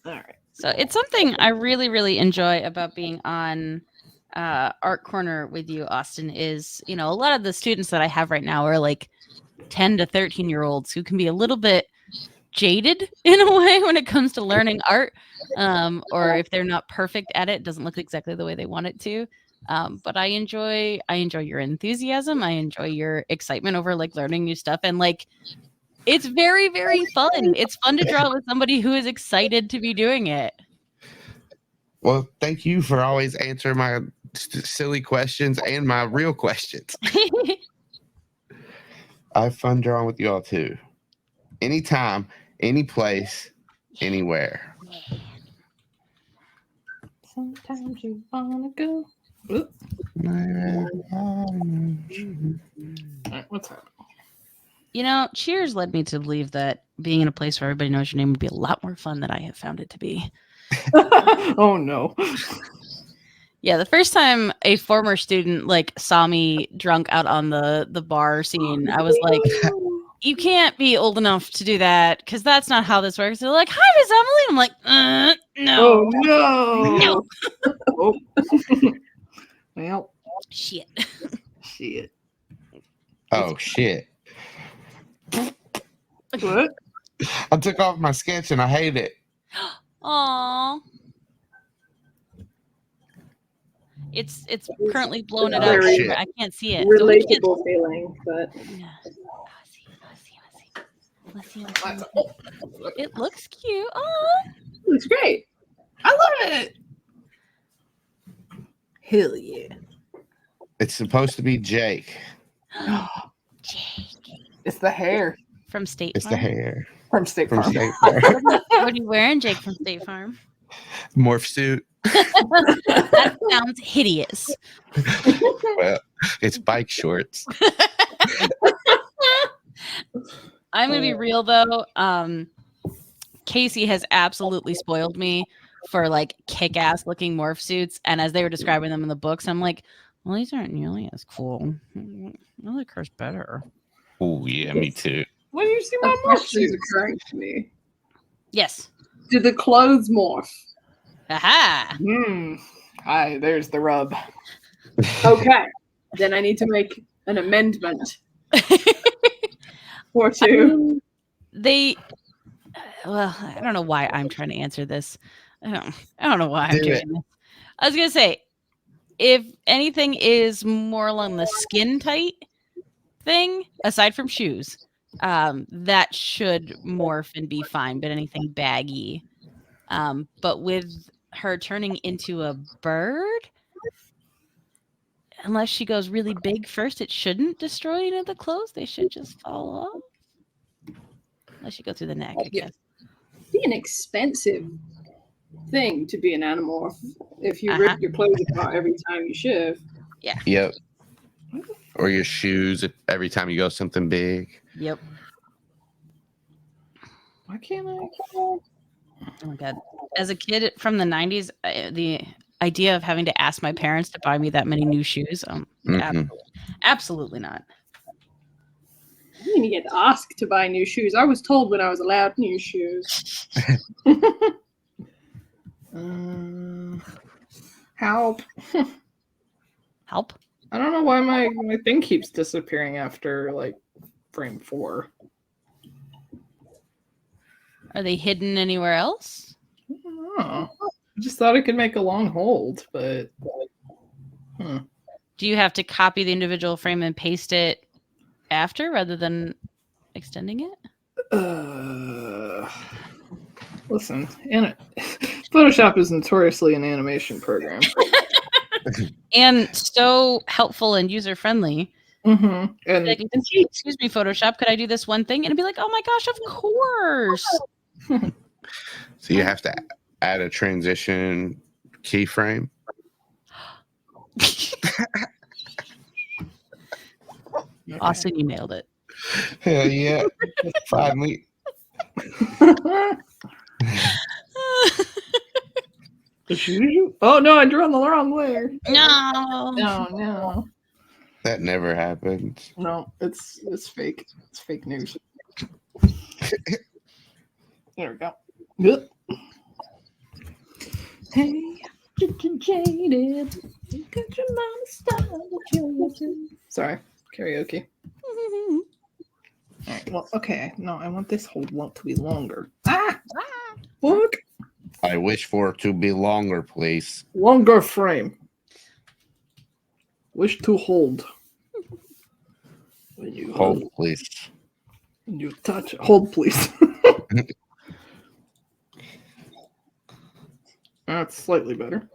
All right. So it's something I really, really enjoy about being on Art Corner with you, Austin, is, a lot of the students that I have right now are like 10 to 13-year-olds who can be a little bit jaded in a way when it comes to learning art, or if they're not perfect at it, doesn't look exactly the way they want it to. But I enjoy your enthusiasm. I enjoy your excitement over like learning new stuff, and like it's very, very fun. It's fun to draw with somebody who is excited to be doing it. Well, thank you for always answering my silly questions and my real questions. I have fun drawing with you all too. Anytime, any place, anywhere. Sometimes you wanna go. Oop. All right, what's happening? Cheers led me to believe that being in a place where everybody knows your name would be a lot more fun than I have found it to be. Oh no. Yeah, the first time a former student like saw me drunk out on the bar scene, I was like, you can't be old enough to do that because that's not how this works. They're like, hi, Miss Emily. I'm like, no. Oh no. Oh. Well, Shit. Oh, shit. What? I took off my sketch and I hate it. Aww. It's currently blowing it up. Very I can't see it. So we can't- relatable feeling, but Yeah. Let's see. It looks cute. Oh, it's great. I love it. Hell yeah. It's supposed to be Jake. Jake It's the hair from State It's Farm. the hair from State from Farm. State Farm. What are you wearing, Jake from State Farm? Morph suit. That sounds hideous. Well, it's bike shorts. I'm gonna be real though. Kaycie has absolutely spoiled me for like kick-ass looking morph suits, and as they were describing them in the books, I'm like, well, these aren't nearly as cool. I like hers better. Oh yeah, me too. When you see A my question's suits? occurring to me. Yes. Do the clothes morph? Aha. Hi, there's the rub. Okay, then I need to make an amendment or two. Well, I don't know why I'm trying to answer this. I don't know why I'm Do doing it. this. I was gonna say, if anything is more along the skin tight thing, aside from shoes, that should morph and be fine. But anything baggy, but with her turning into a bird, unless she goes really big first, it shouldn't destroy any of the clothes. They should just fall off. Unless you go through the neck, I guess. Being expensive. thing to be an animorph. If you rip your clothes apart every time you shiv. Yeah. Yep. Or your shoes every time you go something big. Yep. Why can't I? Oh my god! As a kid from the '90s, the idea of having to ask my parents to buy me that many new shoes, absolutely not. I didn't even get asked to buy new shoes. I was told when I was allowed new shoes. Help. Help. I don't know why my thing keeps disappearing after like frame 4. Are they hidden anywhere else? I don't know. I just thought I could make a long hold, but Do you have to copy the individual frame and paste it after rather than extending it? Listen, Photoshop is notoriously an animation program. And so helpful and user friendly. Mm-hmm. And Like, excuse me, Photoshop, could I do this one thing? And it'd be like, oh my gosh, of course. So you have to add a transition keyframe. Austin, you nailed it. Hell yeah. Finally. Oh no, I drew on the wrong layer. No. No. That never happens. No, it's fake. It's fake news. There we go. Good. Hey, jaded. Got your mama style. Sorry, karaoke. All right, well, okay. No, I want this hold to be longer. Look. I wish for it to be longer, please. Longer frame. Wish to hold. When you Hold, please. When you touch it. Hold, please. That's slightly better.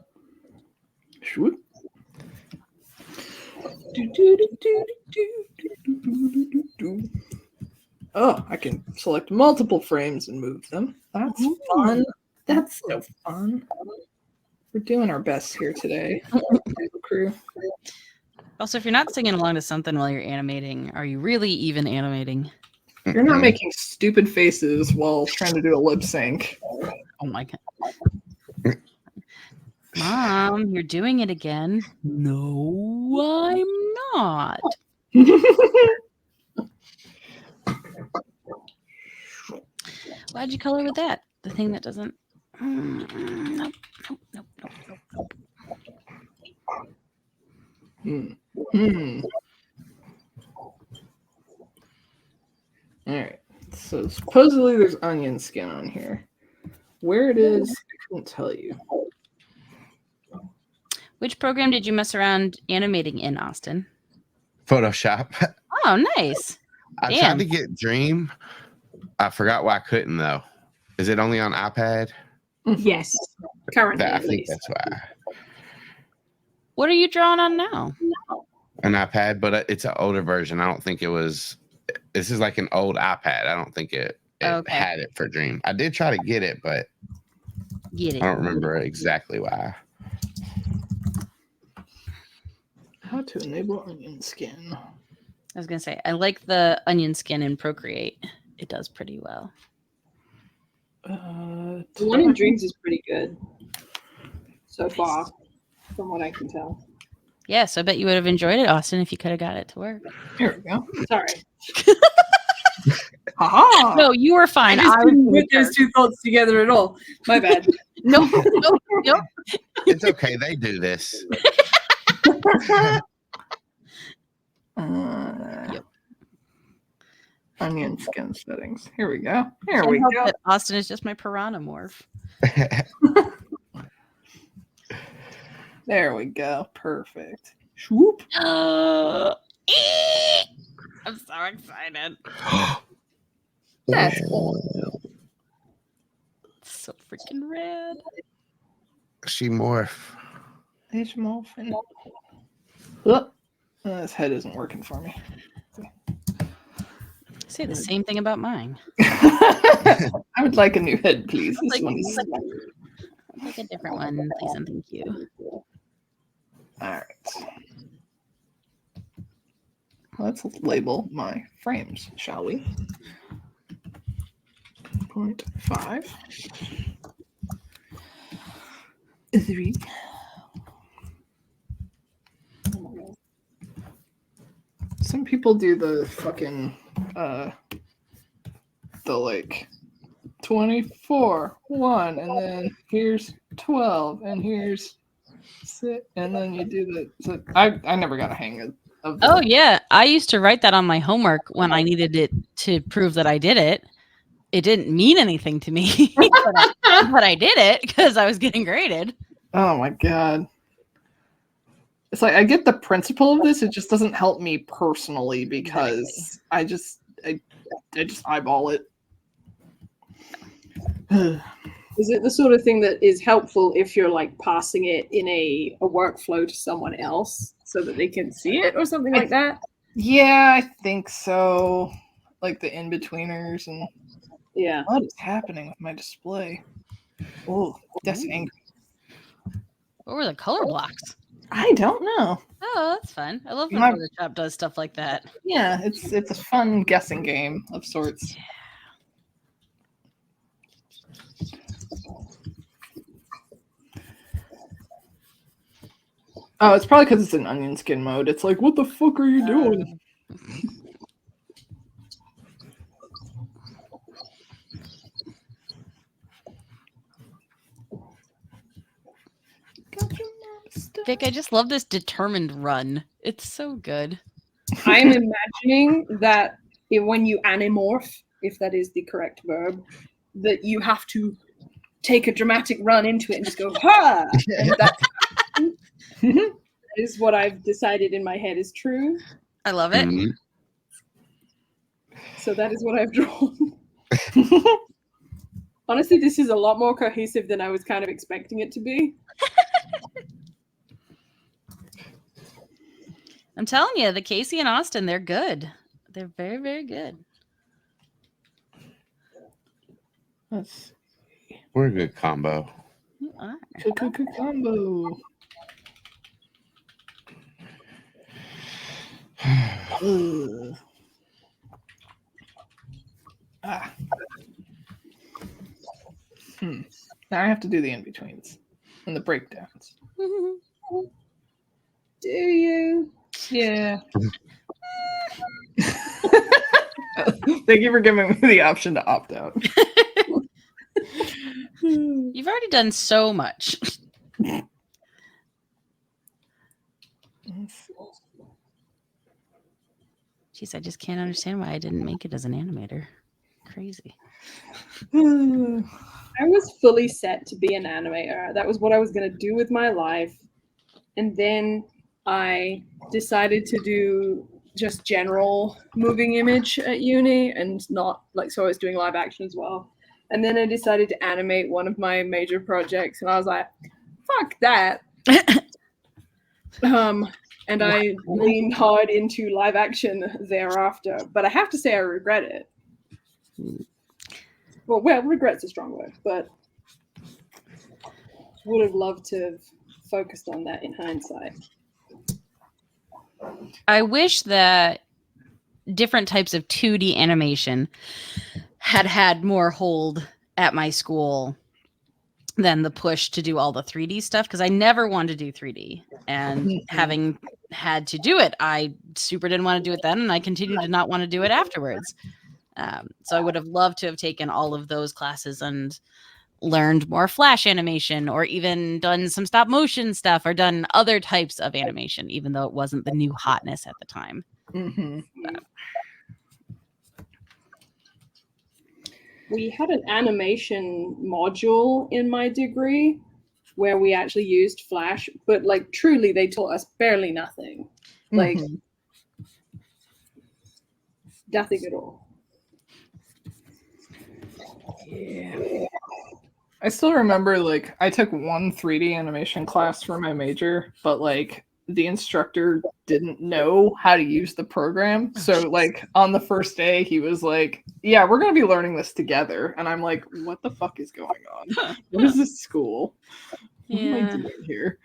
Shoot. Oh, I can select multiple frames and move them. That's fun. That's so fun. We're doing our best here today. Doodle crew. Also, if you're not singing along to something while you're animating, are you really even animating? You're not making stupid faces while trying to do a lip sync. Oh my god. Mom, you're doing it again. No, I'm not. Why'd you color with that? The thing that doesn't. Nope. All right. So supposedly there's onion skin on here. Where it is, I couldn't tell you. Which program did you mess around animating in, Austin? Photoshop. Oh, nice. I tried to get Dream. I forgot why I couldn't, though. Is it only on iPad? Yes. Currently, I think that's why. What are you drawing on now? An iPad, but it's an older version. I don't think it was. This is like an old iPad. I don't think it had it for Dream. I did try to get it, but I don't remember exactly why. How to enable onion skin. I was gonna say I like the onion skin in Procreate. It does pretty well. The one in Dreams is pretty good so far, from what I can tell. Yes, I bet you would have enjoyed it, Austin, if you could have got it to work. Here we go. Sorry. Aha! No, you were fine. I didn't put those two thoughts together at all. My bad. Nope. It's okay. They do this. Yep. Onion skin settings. Here we go. Here we go. Austin is just my piranha morph. There we go. Perfect. Swoop. I'm so excited. That's cool. So freaking rad. She morph. He's morphing. Oh, this head isn't working for me. Say the same thing about mine. I would like a new head, please. This one is... Pick a different one, please and thank you. All right. Let's label my frames, shall we? 0.5. 3. Some people do the fucking the like 24, 1, and then here's 12, and here's 6, and then you do the. So I never got a hang of the, Oh yeah, I used to write that on my homework when I needed it to prove that I did it. It didn't mean anything to me, but I did it because I was getting graded. Oh my god. It's like I get the principle of this, it just doesn't help me personally because I just eyeball it. Is it the sort of thing that is helpful if you're like passing it in a workflow to someone else so that they can see it or something like that? Yeah, I think so. Like the in-betweeners and Yeah. what is happening with my display? Oh, that's angry. What were the color blocks? I don't know. Oh, that's fun. I love when My- Photoshop does stuff like that. Yeah, it's a fun guessing game of sorts. Oh, it's probably because it's in onion skin mode. It's like, what the fuck are you doing? Vic, I just love this determined run. It's so good. I'm imagining that when you animorph, if that is the correct verb, that you have to take a dramatic run into it and just go, ha! And that is what I've decided in my head is true. I love it. Mhm. So that is what I've drawn. Honestly, this is a lot more cohesive than I was kind of expecting it to be. I'm telling you, the Kaycie and Austin, they're good. They're very, very good. That's We're a good combo. You are. combo. Ugh. Ah. Now I have to do the in-betweens and the breakdowns. Do you? Yeah. Thank you for giving me the option to opt out. You've already done so much. Jeez, I just can't understand why I didn't make it as an animator. Crazy. I was fully set to be an animator. That was what I was going to do with my life. And then I decided to do just general moving image at uni and not like, so I was doing live action as well. And then I decided to animate one of my major projects and I was like, fuck that. And I leaned hard into live action thereafter. But I have to say I regret it. Well, regret's a strong word, but would have loved to have focused on that in hindsight. I wish that different types of 2D animation had more hold at my school than the push to do all the 3D stuff, because I never wanted to do 3D. And having had to do it, I super didn't want to do it then, and I continued to not want to do it afterwards. So I would have loved to have taken all of those classes and learned more flash animation, or even done some stop motion stuff, or done other types of animation, even though it wasn't the new hotness at the time. Mm-hmm. We had an animation module in my degree where we actually used Flash, but like truly they taught us barely nothing. Like nothing at all. Yeah. I still remember, like, I took one 3D animation class for my major, but like the instructor didn't know how to use the program. So like on the first day, he was like, yeah, we're going to be learning this together. And I'm like, what the fuck is going on? What is this school? What am I doing here?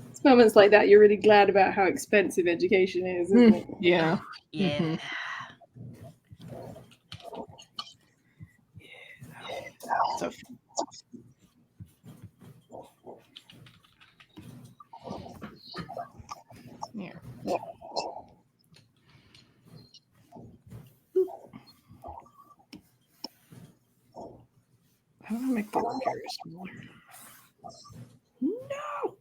It's moments like that you're really glad about how expensive education is, isn't it? Yeah. Yeah. Mhm. So here. How do I make the work area smaller? No.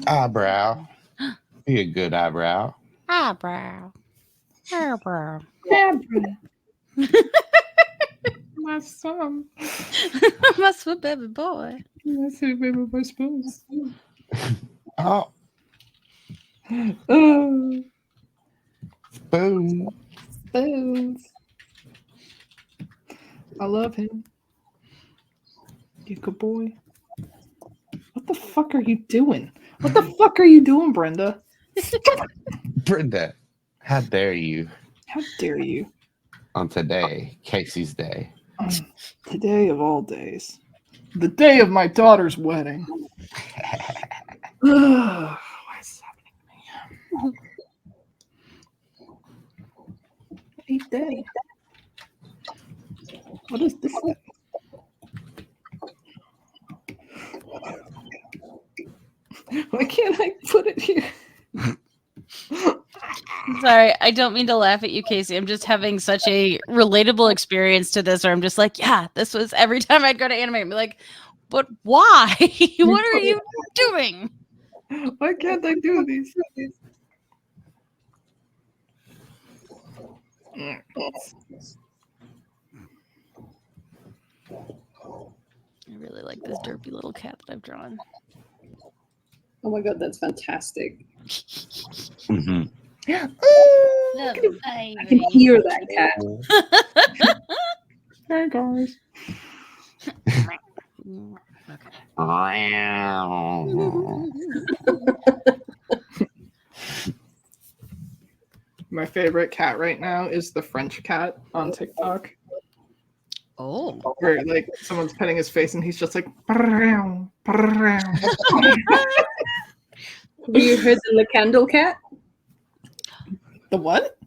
Eyebrow. Be a good eyebrow. Eyebrow. Eyebrow. My son. My sweet baby boy. I say baby my spoons. Oh, Oh, boom. spoons. I love him. You good boy. What the fuck are you doing? What the fuck are you doing, Brenda? Brenda, how dare you How dare you? on today, Kaycie's day. On today of all days. The day of my daughter's wedding. What is happening to me? Eat day. What is this thing? Why can't I put it here? Sorry, I don't mean to laugh at you, Kaycie. I'm just having such a relatable experience to this, where I'm just like, yeah, this was every time I'd go to anime, I'd be like, but why? What are you doing? Why can't I do these? I really like this derpy little cat that I've drawn. Oh my god, that's fantastic. Mm-hmm. I can hear that cat. Hey guys. My favorite cat right now is the French cat on TikTok. Oh. Where like someone's petting his face and he's just like "Parrow, parrow." Have you heard the Le Candle cat? The what?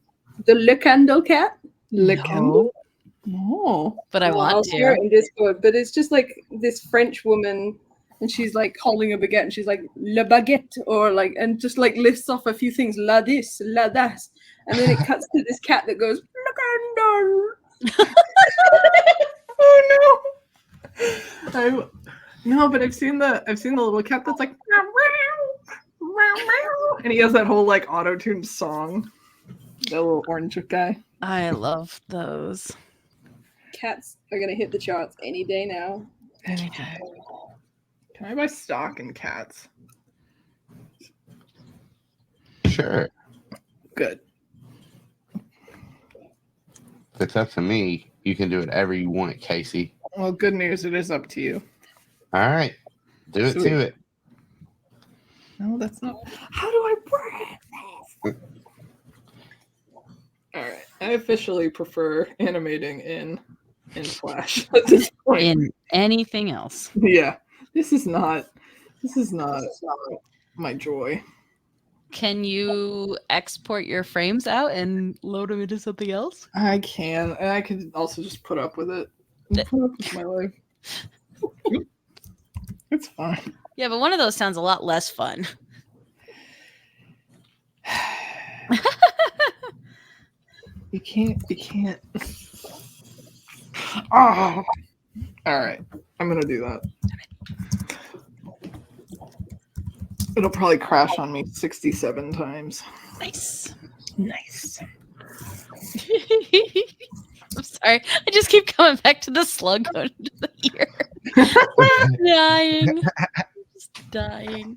The Le Candle cat? Le No. Candle? No. But I I'll want share it to. in Discord, but it's just like this French woman, and she's like holding a baguette, and she's like le baguette, or like, and just like lifts off a few things, la this, la das, and then it cuts to this cat that goes le candle. Oh no. No, but I've seen the little cat that's like meow, meow, meow, meow, and he has that whole like auto-tuned song. That little orange guy. I love those. Cats are gonna hit the charts any day now. Anything. Can I buy stock in cats? Sure. Good. If it's up to me, you can do whatever you want, Kaycie. Well, good news. It is up to you. All right. Do it Sweet. to it. No, that's not. How do I break this? All right. I officially prefer animating in Flash at this point. In anything else. Yeah. This is not my joy. Can you export your frames out and load them into something else? I can, and I could also just put up with it. Put up with my life. It's fine. Yeah, but one of those sounds a lot less fun. You can't. Oh. All right. I'm gonna do that. It'll probably crash on me 67 times. Nice. Nice. I'm sorry. I just keep coming back to the slug going into the ear. Dying. Just dying.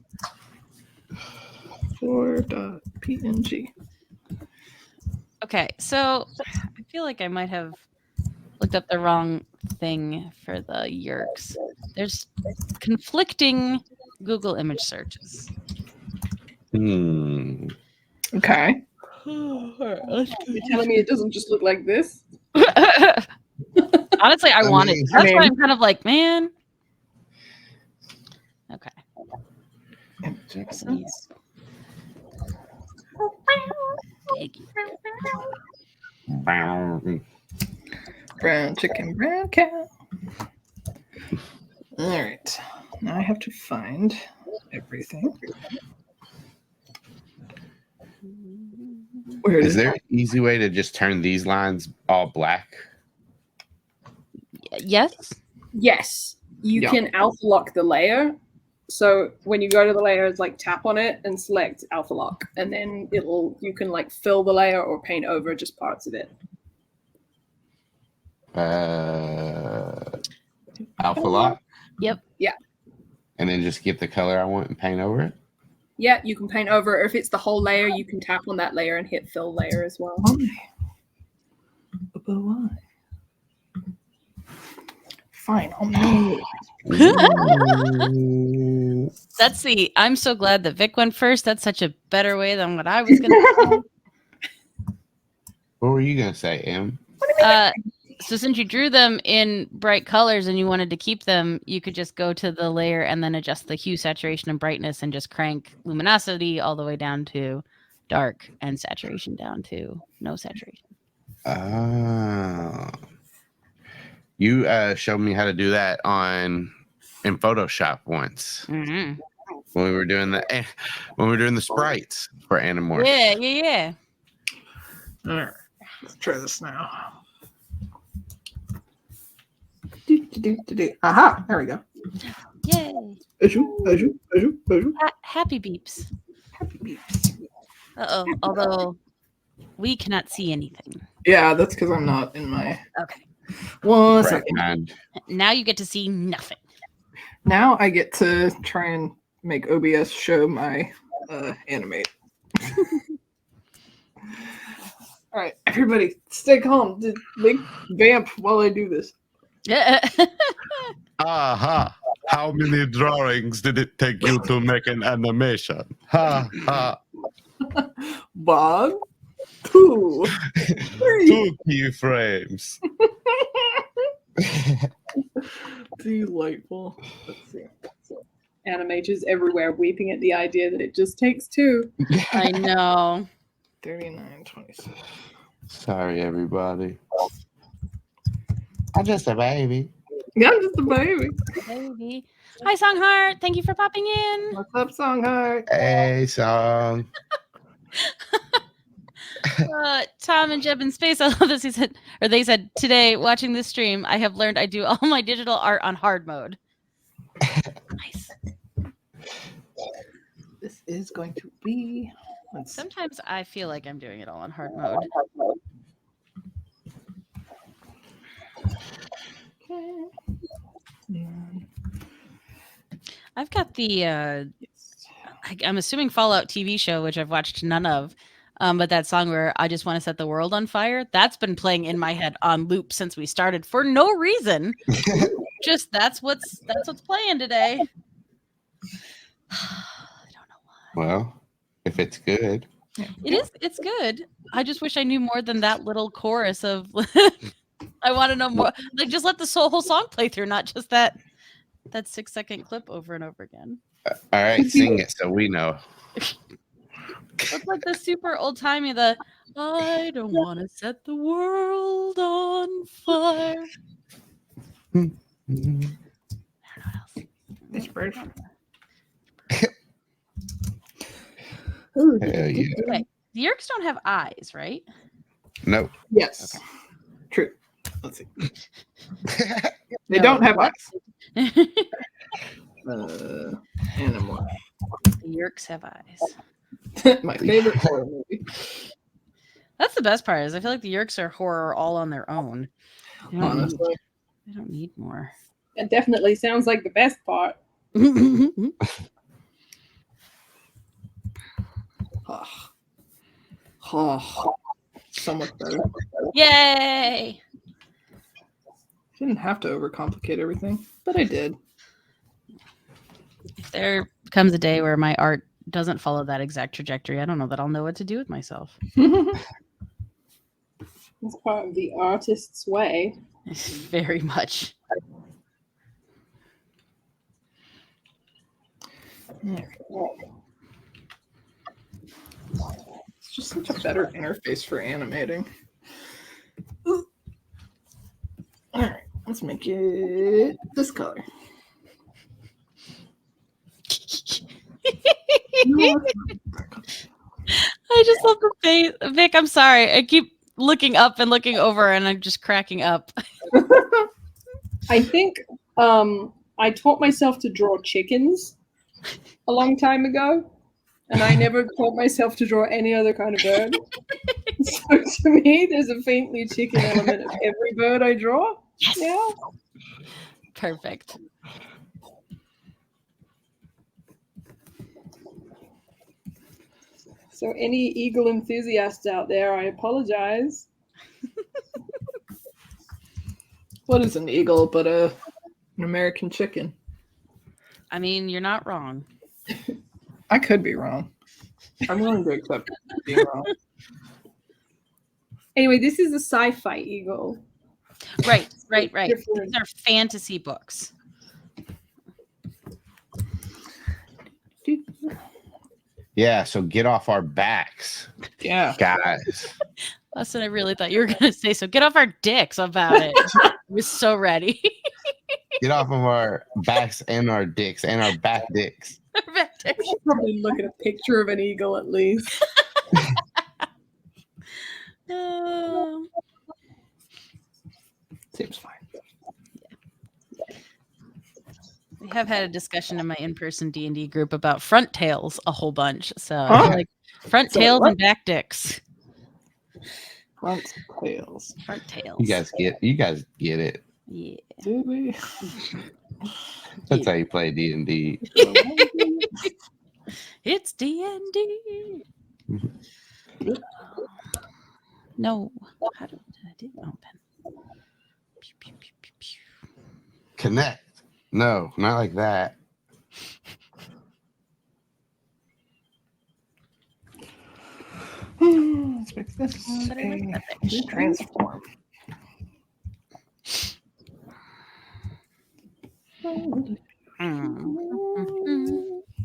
4.png. Okay, so I feel like I might have looked up the wrong thing for the yerks. There's conflicting Google image searches. Okay. You're telling me it doesn't just look like this? Honestly, I wanted. That's why I'm kind of like, man. Okay. Brown chicken, brown cow. All right. Now I have to find everything. Where Is there an easy way to just turn these lines all black? Yes. Yes. You Yeah. can alpha lock the layer. So when you go to the layer, it's like tap on it and select alpha lock, and then you can like fill the layer or paint over just parts of it. Alpha lock? Yep. Yeah. And then just get the color I want and paint over it? Yeah, you can paint over. If it's the whole layer, you can tap on that layer and hit fill layer as well. Why? Fine, I'll make That's the. I'm so glad that Vic went first. That's such a better way than what I was gonna say. What were you gonna say, Em? So since you drew them in bright colors and you wanted to keep them, you could just go to the layer and then adjust the hue, saturation, and brightness, and just crank luminosity all the way down to dark and saturation down to no saturation. You showed me how to do that in Photoshop once when we were doing the sprites for Animorphs. Yeah. All right, let's try this now. Aha, there we go. Yay. Happy beeps. Happy beeps. Uh-oh. Although we cannot see anything. Yeah, that's because I'm not in my... Okay. 1 second. Now you get to see nothing. Now I get to try and make OBS show my animate. All right, everybody, stay calm. Just make vamp while I do this. Aha! How many drawings did it take you to make an animation? Ha ha! 1, 2, 3. 2 keyframes. Delightful. Let's see. Animators everywhere weeping at the idea that it just takes 2. I know. 39.26. Sorry, everybody. I'm just a baby. Yeah, I'm just a baby. Baby. Hi, Songheart. Thank you for popping in. What's up, Songheart? Hey, song. Tom and Jeb in space. I love this. They said today, watching this stream, I have learned I do all my digital art on hard mode. Nice. This is going to be. Sometimes I feel like I'm doing it all on hard mode. Okay. I've got the. I'm assuming Fallout TV show, which I've watched none of. But that song where I just want to set the world on fire, that's been playing in my head on loop since we started for no reason. Just that's what's playing today. I don't know why. Well, if it's good. It's good. I just wish I knew more than that little chorus of I want to know more. Like just let the whole song play through, not just that 6-second clip over and over again. All right, sing it so we know. It's like the super old timey, I don't want to set the world on fire. This bird. Hell yeah. Okay. The Yerks don't have eyes, right? Nope. Yes. Okay. True. Let's see. They don't have eyes. Animorphs. The Yerks have eyes. My favorite horror movie. That's the best part. Is I feel like the Yerks are horror all on their own. Honestly, I don't need more. It definitely sounds like the best part. So much better. Yay! Didn't have to overcomplicate everything, but I did. If there comes a day where my art doesn't follow that exact trajectory, I don't know that I'll know what to do with myself. It's part of the artist's way. Very much. It's just such a better interface for animating. All right, let's make it this color. I just love the face. Vic, I'm sorry. I keep looking up and looking over and I'm just cracking up. I think I taught myself to draw chickens a long time ago, and I never taught myself to draw any other kind of bird. So to me, there's a faintly chicken element of every bird I draw. Yes. Yeah. Perfect. So any eagle enthusiasts out there, I apologize. What is an eagle but an American chicken? I mean, you're not wrong. I could be wrong. I'm willing to accept being wrong. Anyway, this is a sci-fi eagle. Right. These Different. are fantasy books. Yeah, so get off our backs, Yeah. guys. That's what I really thought you were going to say. So get off our dicks about it. I was so ready. Get off of our backs and our dicks and our back dicks. I should probably look at a picture of an eagle at least. Seems fine. We have had a discussion in my in-person D&D group about front tails a whole bunch. So like front So tails what? and back dicks. Front tails. Front tails. You guys get it. Yeah. Do we? That's how you play D&D. It's D&D. No. How did I do open? Pew, pew, pew, pew, pew. Connect. No, not like that. Let's make this But I like that a picture. transform.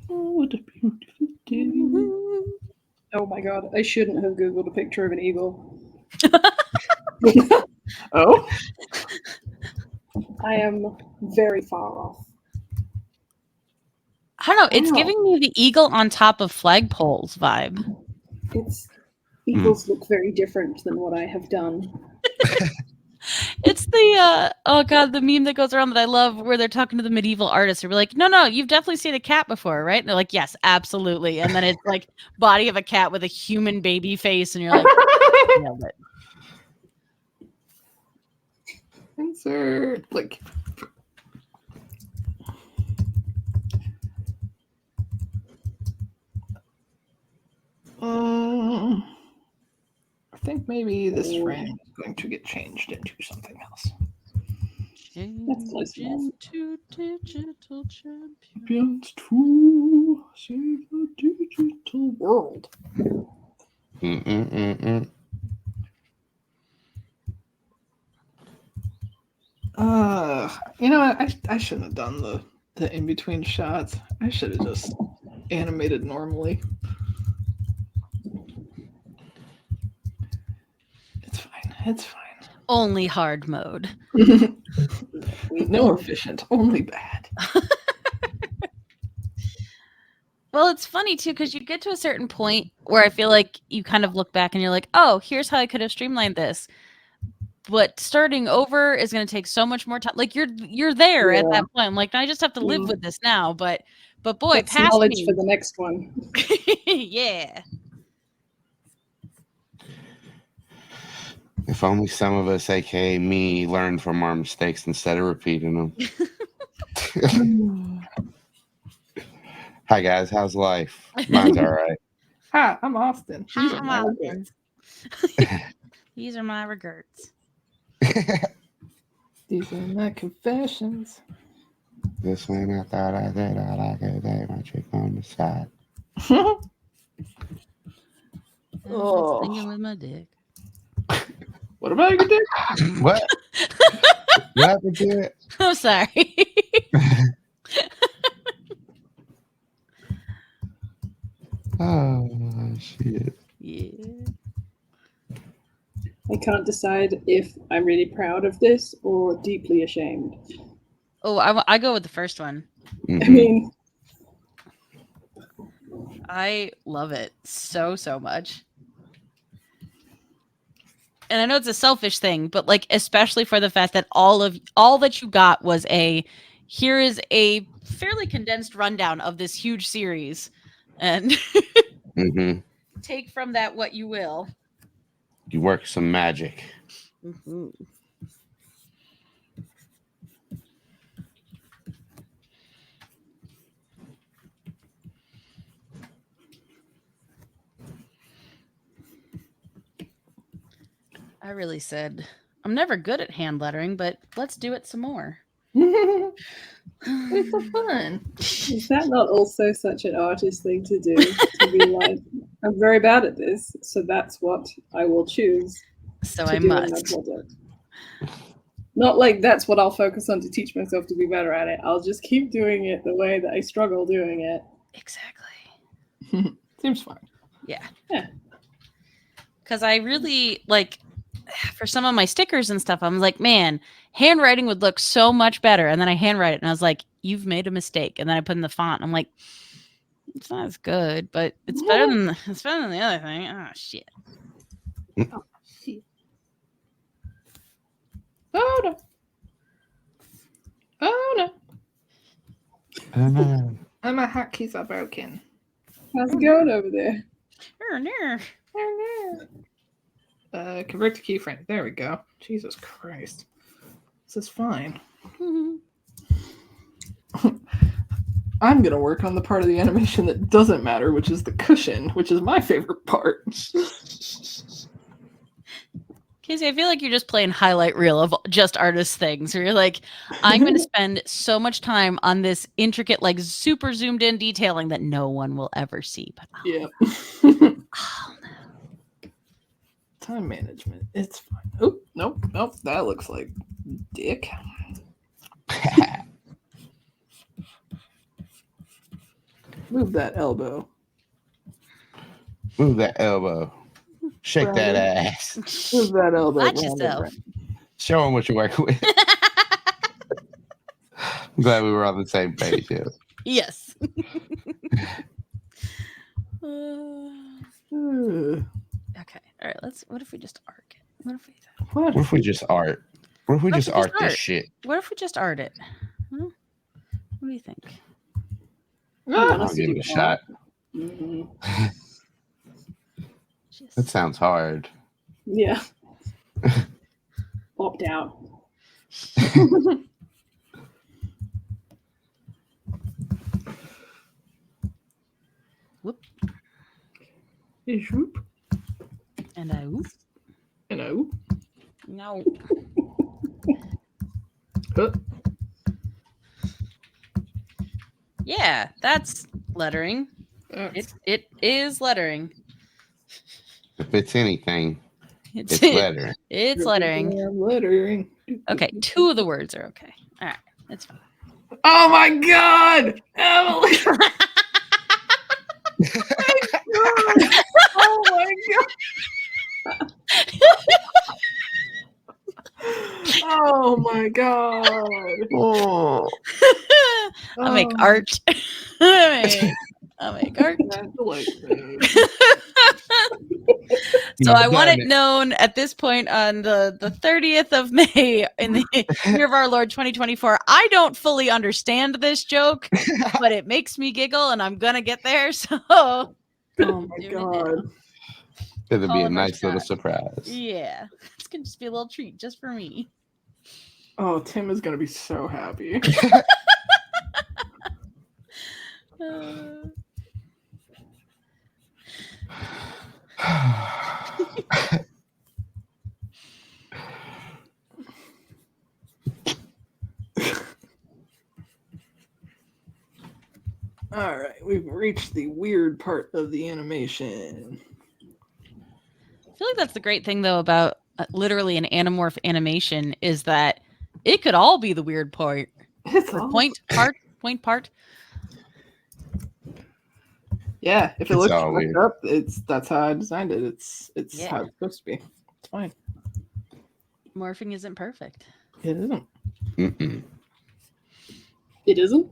What a beautiful day. Oh my god, I shouldn't have Googled a picture of an eagle. Oh? I am very far off. I don't know. It's Wow. giving me the eagle on top of flagpoles vibe. Eagles look very different than what I have done. It's the the meme that goes around that I love where they're talking to the medieval artists. They're like, no, you've definitely seen a cat before, right? And they're like, yes, absolutely. And then it's like body of a cat with a human baby face, and you're like, nailed it. Insert like I think maybe this frame is going to get changed into something else. That's close enough. Into digital champion. Champions to save the digital world. You know what? I shouldn't have done the in between shots. I should have just animated normally. It's fine. It's fine. Only hard mode. No efficient, only bad. Well, it's funny too, because you get to a certain point where I feel like you kind of look back and you're like, oh, here's how I could have streamlined this. But starting over is going to take so much more time. Like you're there at that point. I'm like, I just have to live with this now. But boy, That's past knowledge me. for the next one. Yeah. If only some of us, aka me, learned from our mistakes instead of repeating them. Hi guys, how's life? Mine's all right. Hi, I'm Austin. These Hi, are I'm my Austin. regrets. These are my regrets. These are my confessions. This one I thought I did, I like it that magic on the side. Oh. Singing with my dick. What about your dick? What? What happened to it? I'm sorry. Oh shit. Yeah. I can't decide if I'm really proud of this or deeply ashamed. Oh, I go with the first one. I mean, I love it so much. And I know it's a selfish thing, but like especially for the fact that all that you got was here is a fairly condensed rundown of this huge series, and take from that what you will. You work some magic. Mm-hmm. I really said, I'm never good at hand lettering, but let's do it some more. It's so fun. is that not also such an artist thing to do? To be like, I'm very bad at this, so that's what I will choose So to I do in my must. project. Not like that's what I'll focus on to teach myself to be better at it. I'll just keep doing it the way that I struggle doing it. Exactly. Seems fun. Yeah. Yeah. Because I really like, for some of my stickers and stuff, I'm like, man, handwriting would look so much better. And then I handwrite it and I was like, you've made a mistake. And then I put in the font. I'm like, it's not as good, but it's better than the other thing. Oh shit. Oh, shit. Oh no. Oh no. Oh no. And my hotkeys are broken. How's it going over there? Convert to keyframe. There we go. Jesus Christ. This is fine. I'm going to work on the part of the animation that doesn't matter, which is the cushion, which is my favorite part. Kaycie, I feel like you're just playing highlight reel of just artist things where you're like, I'm going to spend so much time on this intricate, like super zoomed in detailing that no one will ever see. But Yeah. oh no. Time management. It's fine. Oh, nope. That looks like dick. Move that elbow. Move that elbow. Shake that ass. Move that elbow. Watch yourself. Show them what you're working with. I'm glad we were on the same page. Yeah. Yes. Okay. All right. What if we just arc it? What if we just art? What if we just art this shit? What if we just art it? Huh? What do you think? I'll give it a shot. That sounds hard. Yeah. Opt out. Whoop. Whoop. And I whoop. And I whoop. No. Yeah, that's lettering. It is lettering. If it's anything, it's lettering. It's lettering. Lettering. Okay, 2 of the words are okay. All right, that's fine. Oh my God, Emily! Oh my God! Oh my God! Oh. I'll make art. I'll make art. So I want it known at this point on the 30th of May in the year of our Lord 2024. I don't fully understand this joke, but it makes me giggle and I'm going to get there. So, oh my God. It'll be a nice little surprise. Yeah. It's going to just be a little treat just for me. Oh, Tim is going to be so happy. All right, we've reached the weird part of the animation. I feel like that's the great thing, though, about literally an Animorph animation is that it could all be the weird part. It's Or all point part. Yeah, if it It's looks all fucked weird. up, that's how I designed it. It's Yeah. how it's supposed to be. It's fine. Morphing isn't perfect. It isn't. Mm-mm. It isn't?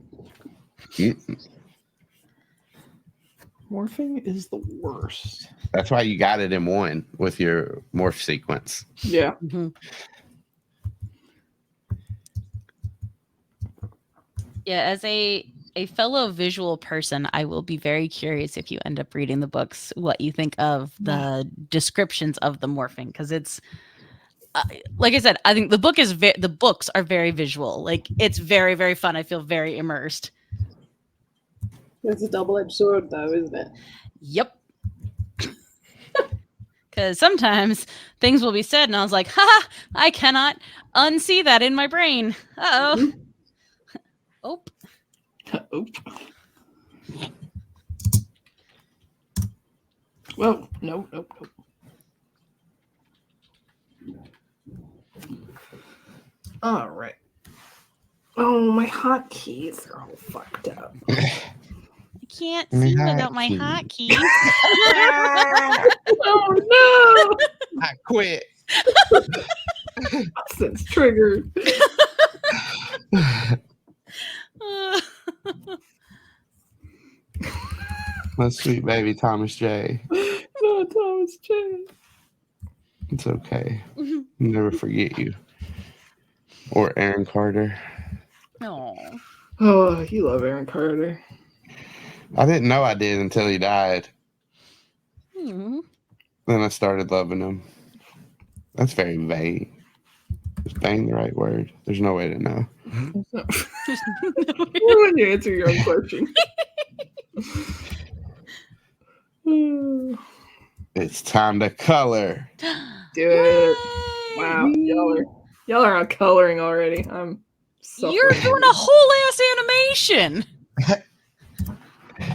Mm-mm. Morphing is the worst. That's why you got it in one with your morph sequence. Yeah. Mm-hmm. Yeah, as a fellow visual person, I will be very curious if you end up reading the books, what you think of the descriptions of the morphing, because it's like I said, I think the books are very visual. Like it's very, very fun. I feel very immersed. It's a double-edged sword, though, isn't it? Yep. Because sometimes things will be said, and I was like, "Ha! I cannot unsee that in my brain." Uh-oh. Oh. Oop. Well, nope. All right. Oh, my hotkeys are all fucked up. I can't My see without my hotkeys. hotkeys. Oh I quit. no! Since triggered. My sweet baby Thomas J. No, Thomas J. It's okay. I'll never forget you. Or Aaron Carter. Oh. Oh, you love Aaron Carter. I didn't know I did until he died. Hmm. Then I started loving him. That's very vague. Is vague the right word? There's no way to know. When you answer your own question. It's time to color. Do it. Yay! Wow, y'all are on coloring already. I'm suffering. You're doing a whole ass animation.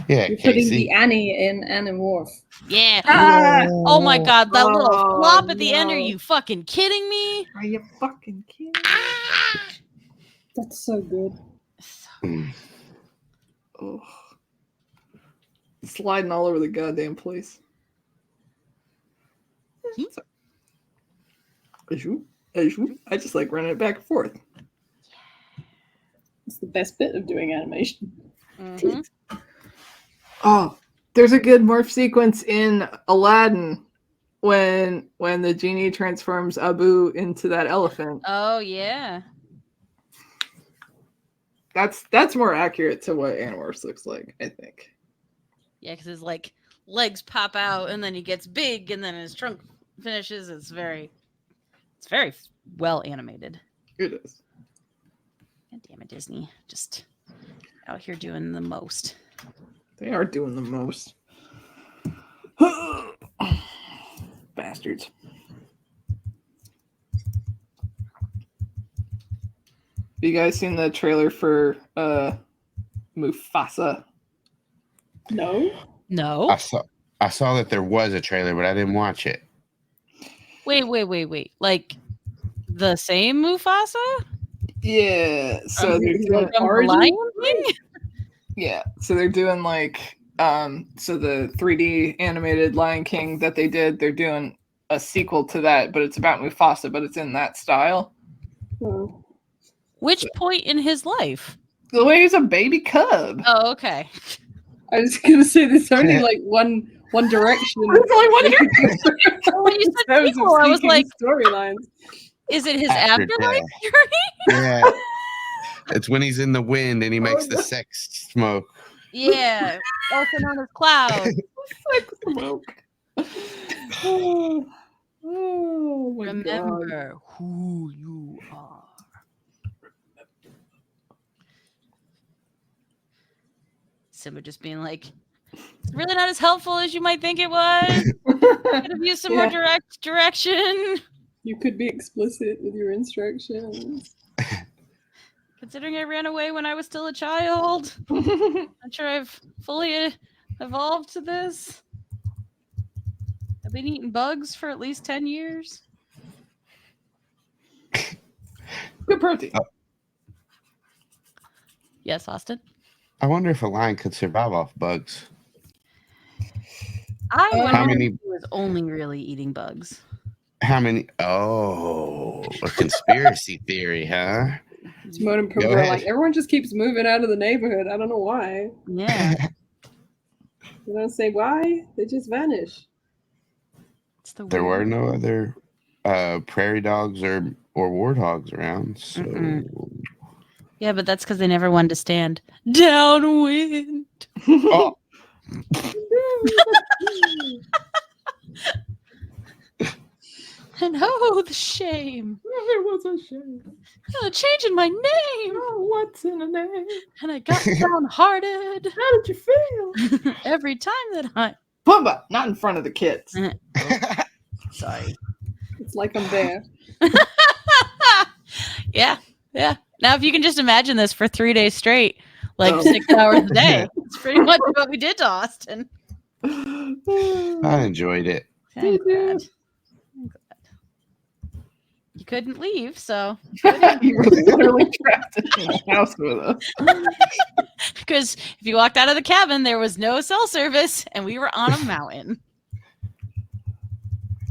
Yeah, You're putting the Kaycie. Annie in Animorph. Yeah. Ah! Oh my god, that little Oh, flop at the end. Are no. you fucking kidding me? Are you fucking kidding? That's so good. Mm. Oh. Sliding all over the goddamn place. I just like running it back and forth. It's the best bit of doing animation. Mhm. Oh, there's a good morph sequence in Aladdin when the genie transforms Abu into that elephant. Oh yeah. That's more accurate to what Animorphs looks like, I think. Yeah, because his like legs pop out and then he gets big and then his trunk finishes. It's very well animated. It is. God damn it, Disney. Just out here doing the most. They are doing the most. Bastards. You guys seen the trailer for Mufasa? No? No. I saw that there was a trailer, but I didn't watch it. Wait. Like the same Mufasa? Yeah. So they're doing From the Lion King? Yeah, so they're doing like so the 3D animated Lion King that they did, they're doing a sequel to that, but it's about Mufasa, but it's in that style. Oh. Which point in his life? The way he's a baby cub. Oh, okay. I was gonna say there's only like one direction. There's only one direction. When you said sequel, I was like, storylines. is it his After afterlife death. journey? Yeah. It's when he's in the wind and he makes the no. sex smoke. Yeah. Also known as Cloud. Sex smoke. Oh my god. Remember who you are. Simba just being like, it's really not as helpful as you might think it was. Could have used some more direct direction. You could be explicit with your instructions. Could Considering I ran away when I was still a child. Not sure I've fully evolved to this. I've been eating bugs for at least 10 years. Good protein. Yes, Austin? I wonder if a lion could survive off bugs. I wonder How many- if he was only really eating bugs. How many? Oh, a conspiracy theory, huh? Timon and Go Pumbaa are ahead. like, everyone just keeps moving out of the neighborhood. I don't know why. Yeah. You don't say why? They just vanish. It's the There were weird- no other prairie dogs or warthogs around. So Yeah, but that's because they never wanted to stand downwind. oh, And oh, the shame. It was a shame. Changing my name. Oh, what's in a name? And I got downhearted How did you feel? every time that I. Pumbaa, not in front of the kids. Sorry. It's like I'm there. Yeah. Now, if you can just imagine this for 3 days straight, like Oh. 6 hours a day, it's pretty much what we did to Austin. I enjoyed it. I'm glad. You couldn't leave, so You were literally trapped in the house with us. because if you walked out of the cabin, there was no cell service, and we were on a mountain.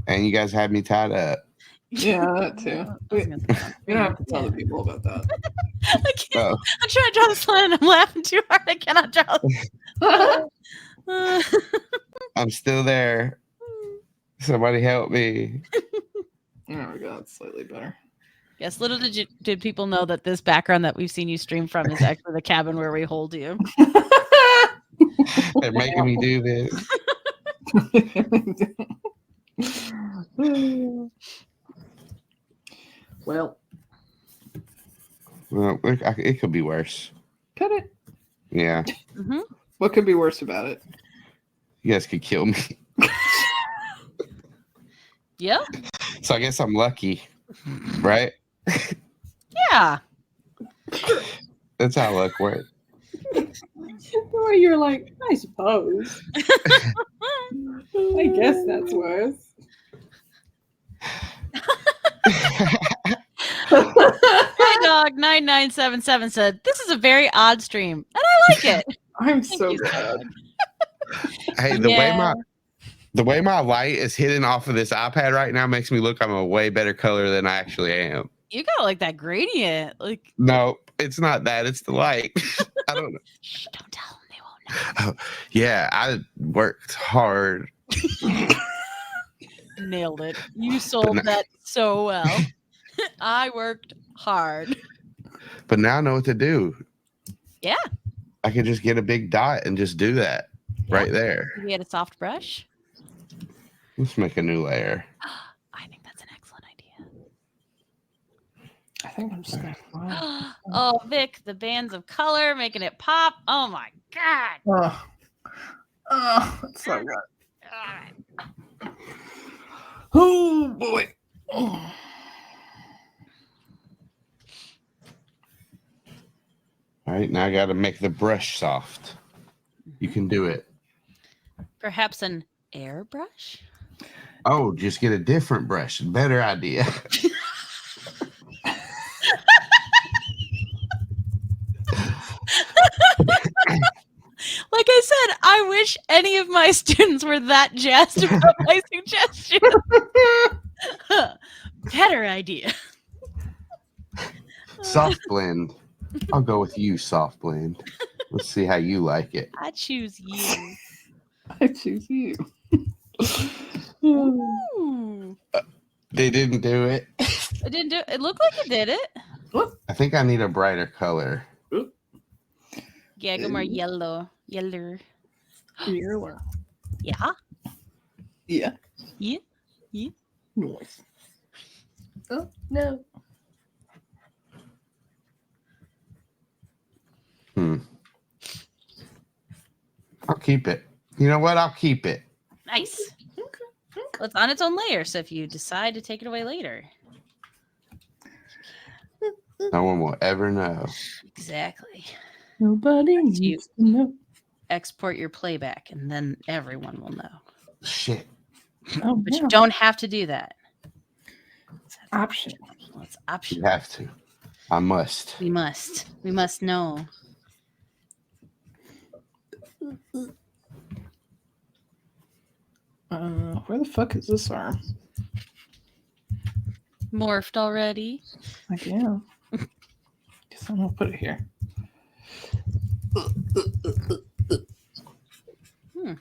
And you guys had me tied up. Yeah, that too. We don't have to tell the people about that. I can't. Oh. I'm trying to draw this line, and I'm laughing too hard. I cannot draw. I'm still there. Somebody help me. There we go. That's slightly better. Yes, little did people know that this background that we've seen you stream from is actually the cabin where we hold you. They're making me do this. Well, Well, it could be worse. cut it. Yeah. Mm-hmm. What could be worse about it? You guys could kill me. Yeah. So I guess I'm lucky. Right? Yeah. That's how luck works. Or you're like, I suppose. I guess that's worse. Hi dog 9977 said, "This is a very odd stream, and I like it." I'm Thank so you, glad. Hey, the way my light is hitting off of this iPad right now makes me look I'm a way better color than I actually am. You got like that gradient. Like, No, it's not that. It's the light. I don't know. shh, don't tell them. They won't know. Yeah, I worked hard. Nailed it. You sold that so well. I worked hard. But now I know what to do. Yeah. I could just get a big dot and just do that right there. We had a soft brush. Let's make a new layer. I think that's an excellent idea. I think I'm just gonna fly. Oh, Vic, the bands of color making it pop. Oh my god. Oh, that's so good. God. Oh boy. Oh. All right, now I got to make the brush soft. You can do it. Perhaps an airbrush? Oh, just get a different brush. Better idea. Like I said, I wish any of my students were that jazzed about my suggestion. Better idea. Soft blend. I'll go with you, soft blend. Let's see how you like it. I choose you. I choose you. Ooh. They didn't do it. It didn't do it. Looked like it did it. I think I need a brighter color. Yeah, go more yellow. Yellow. Yellow. Yeah. Yeah. Yeah. Yeah. Nice. Oh no. I'll keep it. You know what? I'll keep it. Nice. Well, it's on its own layer, so if you decide to take it away later. No one will ever know. Exactly. Nobody You needs to know. export your playback, and then everyone will know. Shit. Oh, But yeah. you don't have to do that. Optional. Well, it's You optional. have to. I must. We must. We must know. Where the fuck is this arm? Morphed already. Yeah. Guess I'm gonna put it here. Well,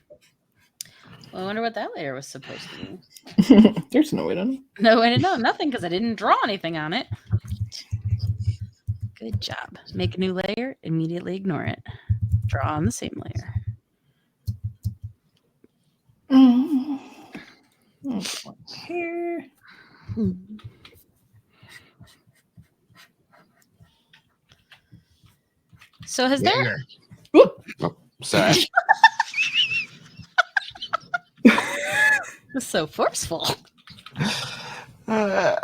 I wonder what that layer was supposed to be. There's no way to know. No way to know. Nothing, because I didn't draw anything on it. Good job. Make a new layer. Immediately ignore it. Draw on the same layer. Here. So has there? Oh, sorry. That's so forceful. Uh,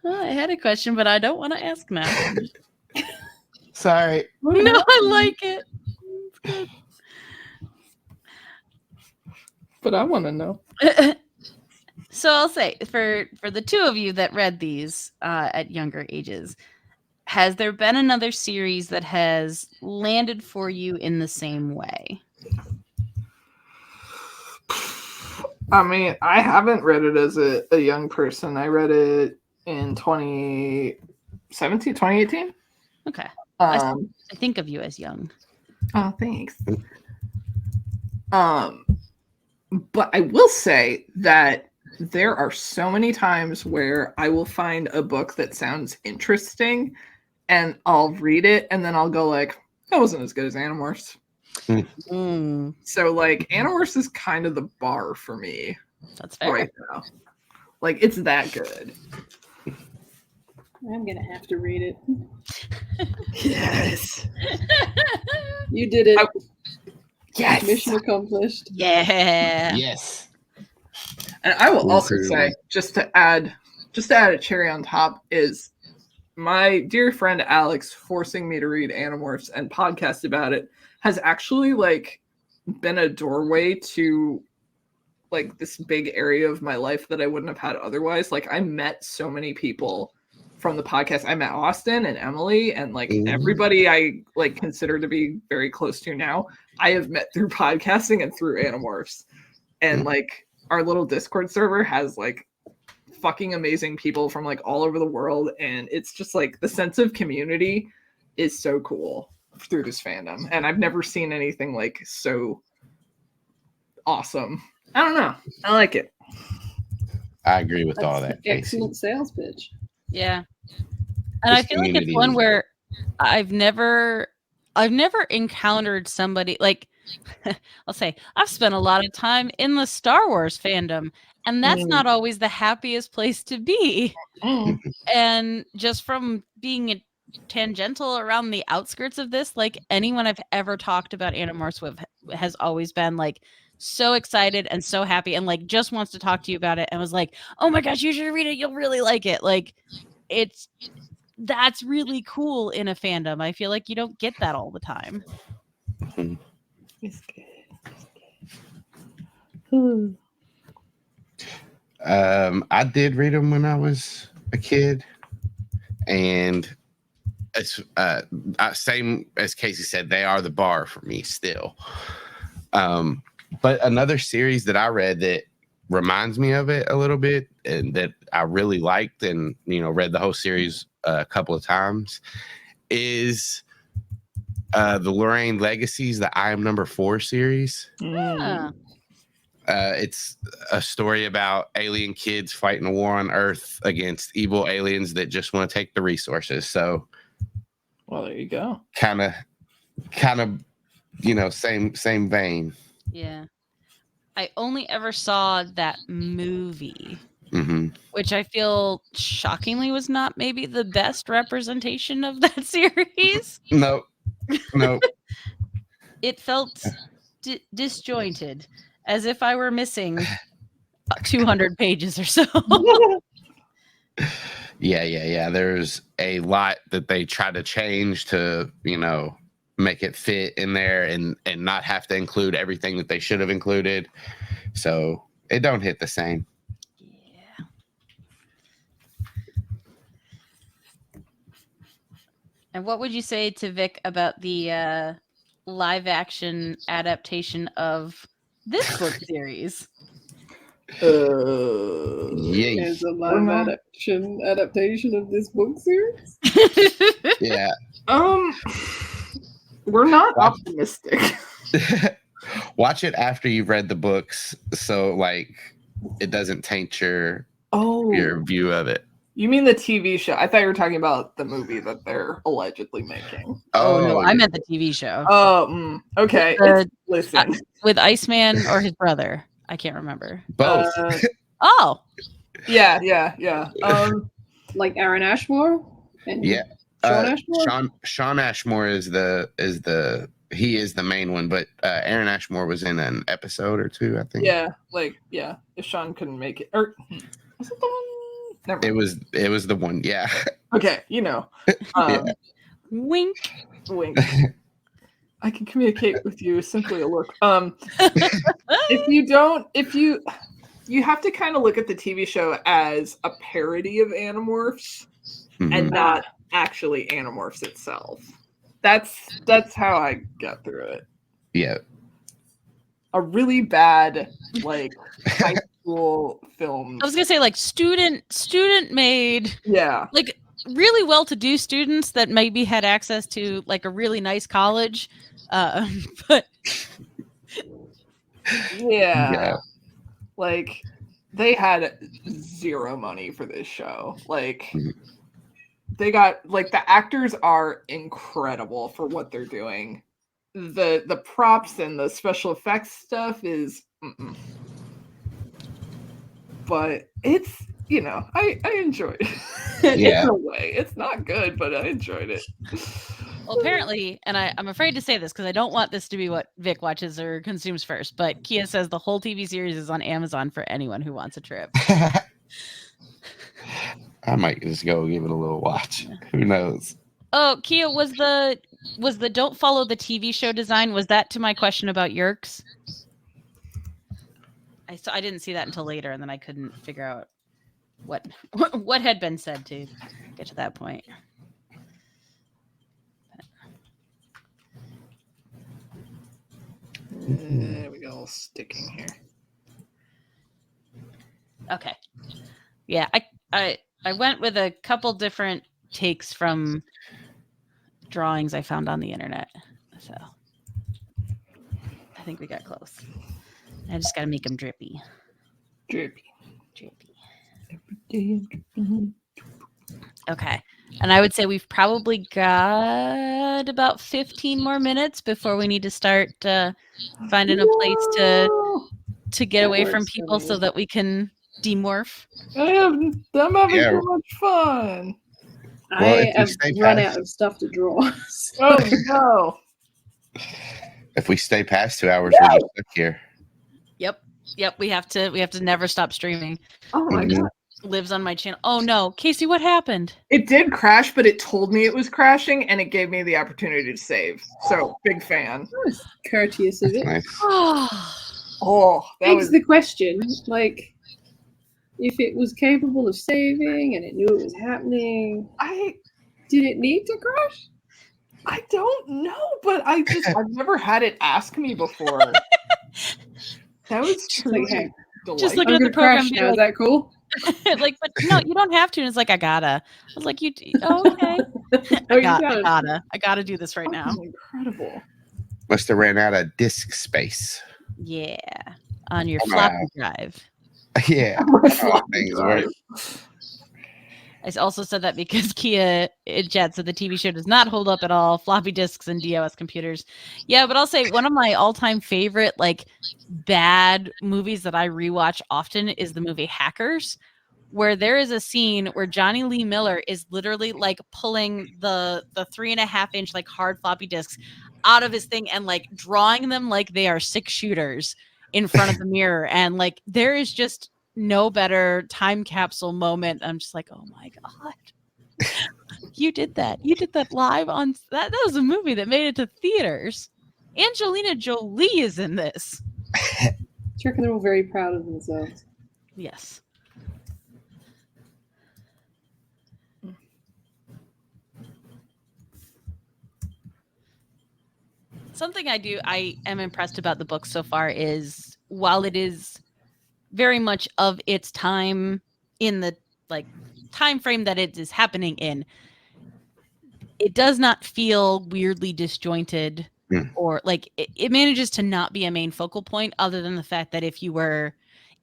Well, I had a question, but I don't want to ask now. sorry. No, I like it. It's good. But I want to know. So I'll say for the two of you that read these at younger ages, has there been another series that has landed for you in the same way? I mean, I haven't read it as a young person. I read it in 2017, 2018. Okay. I I think of you as young. Oh, thanks. But I will say that there are so many times where I will find a book that sounds interesting and I'll read it and then I'll go like, that wasn't as good as Animorphs. So like Animorphs is kind of the bar for me. That's fair. Right now. Like it's that good. I'm gonna have to read it. Yes. You did it. Yes. Mission accomplished. Yeah. Yes. And I will also True. say, just to add a cherry on top, is my dear friend Alex forcing me to read Animorphs and podcast about it has actually like been a doorway to like this big area of my life that I wouldn't have had otherwise. Like I met so many people from the podcast. I met Austin and Emily and like everybody I like consider to be very close to now. I have met through podcasting and through Animorphs. And like our little Discord server has like fucking amazing people from like all over the world. And it's just like the sense of community is so cool through this fandom. And I've never seen anything like so awesome. I don't know. I like it. I agree with all That's that. an excellent sales pitch. Yeah. And I feel like it's one where I've never encountered somebody like I'll say I've spent a lot of time in the Star Wars fandom, and that's not always the happiest place to be. And just from being tangential around the outskirts of this, like anyone I've ever talked about Animorphs with has always been like so excited and so happy and like just wants to talk to you about it and was like, oh my gosh, you should read it, you'll really like it. Like that's really cool in a fandom. I feel like you don't get that all the time. It's good. I did read them when I was a kid, and it's same as Kaycie said, they are the bar for me still. But another series that I read that reminds me of it a little bit and that I really liked and read the whole series a couple of times is the Lorraine Legacies, the I Am Number 4 series. It's a story about alien kids fighting a war on Earth against evil aliens that just want to take the resources. So, well, there you go. Kind of, same vein. Yeah. I only ever saw that movie, which I feel shockingly was not maybe the best representation of that series. No. It felt disjointed, as if I were missing 200 pages or so. Yeah. There's a lot that they try to change to, make it fit in there and not have to include everything that they should have included. So it don't hit the same. Yeah. And what would you say to Vic about the live action adaptation of this book series? Yay. There's a live adaptation of this book series. Yeah. We're not optimistic. Watch it after you've read the books, so like it doesn't taint your view of it. You mean the TV show? I thought you were talking about the movie that they're allegedly making. Oh no, I meant the TV show. Oh, okay. Listen, with Iceman or his brother, I can't remember. Both. Oh, yeah. Like Aaron Ashmore. And yeah. Sean Ashmore. Sean Ashmore is the main one, but Aaron Ashmore was in an episode or two, I think. Yeah. If Sean couldn't make it, or was it the one? Never mind. It was the one. Yeah. Okay. Yeah. Wink. I can communicate with you simply a look. You have to kind of look at the TV show as a parody of Animorphs and not actually Animorphs itself. That's how I got through it. Yeah. A really bad high school film. I was gonna say student made. Yeah. Really well-to-do students that maybe had access to a really nice college, but yeah. They had zero money for this show. They got the actors are incredible for what they're doing. The props and the special effects stuff is but it's I enjoyed it. Yeah. In a way. It's not good, but I enjoyed it. Well, apparently, and I'm afraid to say this because I don't want this to be what Vic watches or consumes first, but Kia says the whole TV series is on Amazon for anyone who wants a trip. I might just go give it a little watch. Who knows? Oh, Kia, was the don't follow the TV show design, was that to my question about Yerks? I didn't see that until later, and then I couldn't figure out what had been said to get to that point. There we go, sticking here. Okay. Yeah, I went with a couple different takes from drawings I found on the internet. So I think we got close. I just got to make them drippy. Drippy. Okay. And I would say we've probably got about 15 more minutes before we need to start finding a place to get away from people so that we can demorph. I'm having so much fun. I have run out of stuff to draw. Oh no. If we stay past 2 hours, we're just stuck here. Yep. We have to never stop streaming. Oh my god. Lives on my channel. Oh no, Kaycie, what happened? It did crash, but it told me it was crashing, and it gave me the opportunity to save. So big fan. Courteous of it. Nice. Oh, that was the question. If it was capable of saving and it knew it was happening, did it need to crash? I don't know, but I've never had it ask me before. That was truly delightful. Just looking at the program. Now, is that cool? But no, you don't have to. And it's I gotta. I was like, okay. I gotta do this right now. Incredible. Must have ran out of disk space. Yeah, on your floppy drive. Yeah. Things work. I also said that because Kia in chat said the TV show does not hold up at all. Floppy disks and DOS computers. Yeah, but I'll say one of my all-time favorite bad movies that I rewatch often is the movie Hackers, where there is a scene where Johnny Lee Miller is literally pulling the 3.5-inch hard floppy disks out of his thing and drawing them like they are 6 shooters in front of the mirror, and there is just no better time capsule moment. I'm just like, oh my God. You did that. You did that live on that. That was a movie that made it to theaters. Angelina Jolie is in this. Sure, they're all very proud of themselves. Yes. Something I am impressed about the book so far is while it is very much of its time in the like time frame that it is happening in, it does not feel weirdly disjointed or like it manages to not be a main focal point, other than the fact that if you were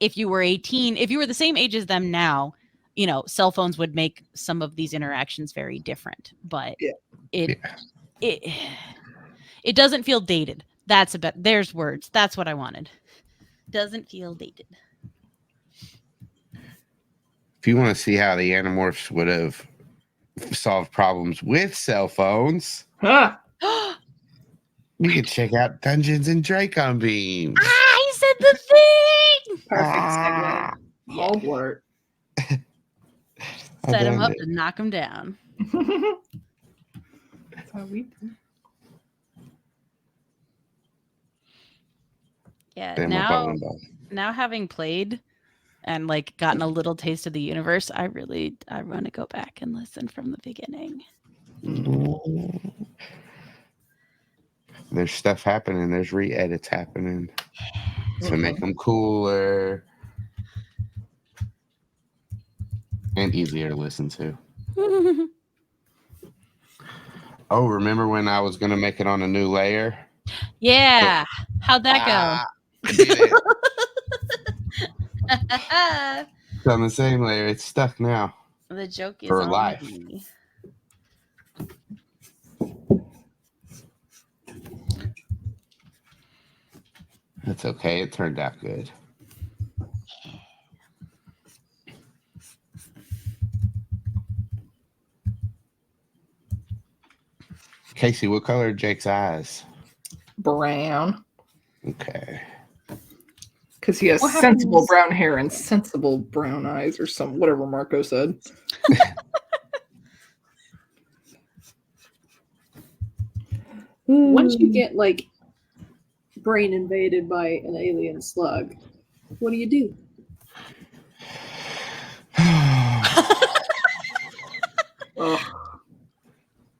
18, if you were the same age as them now, you know, cell phones would make some of these interactions very different. But it doesn't feel dated. That's there's words. That's what I wanted. Doesn't feel dated. If you want to see how the Animorphs would have solved problems with cell phones, Huh. you can check out Dungeons and Dracon Beams. He said the thing. Perfect segue. Hogwarts. Set him up to knock him down. That's how we do. Yeah. Now having played and like gotten a little taste of the universe, I want to go back and listen from the beginning. There's stuff happening. There's re-edits happening to make them cooler and easier to listen to. Oh, remember when I was going to make it on a new layer? Yeah. How'd that go? It's on the same layer. It's stuck now. The joke is for on life. me. That's okay. It turned out good. Kaycie, what color are Jake's eyes? Brown. Okay. Because he has sensible brown hair and sensible brown eyes, or whatever Marco said. Once you get like brain invaded by an alien slug, what do you do?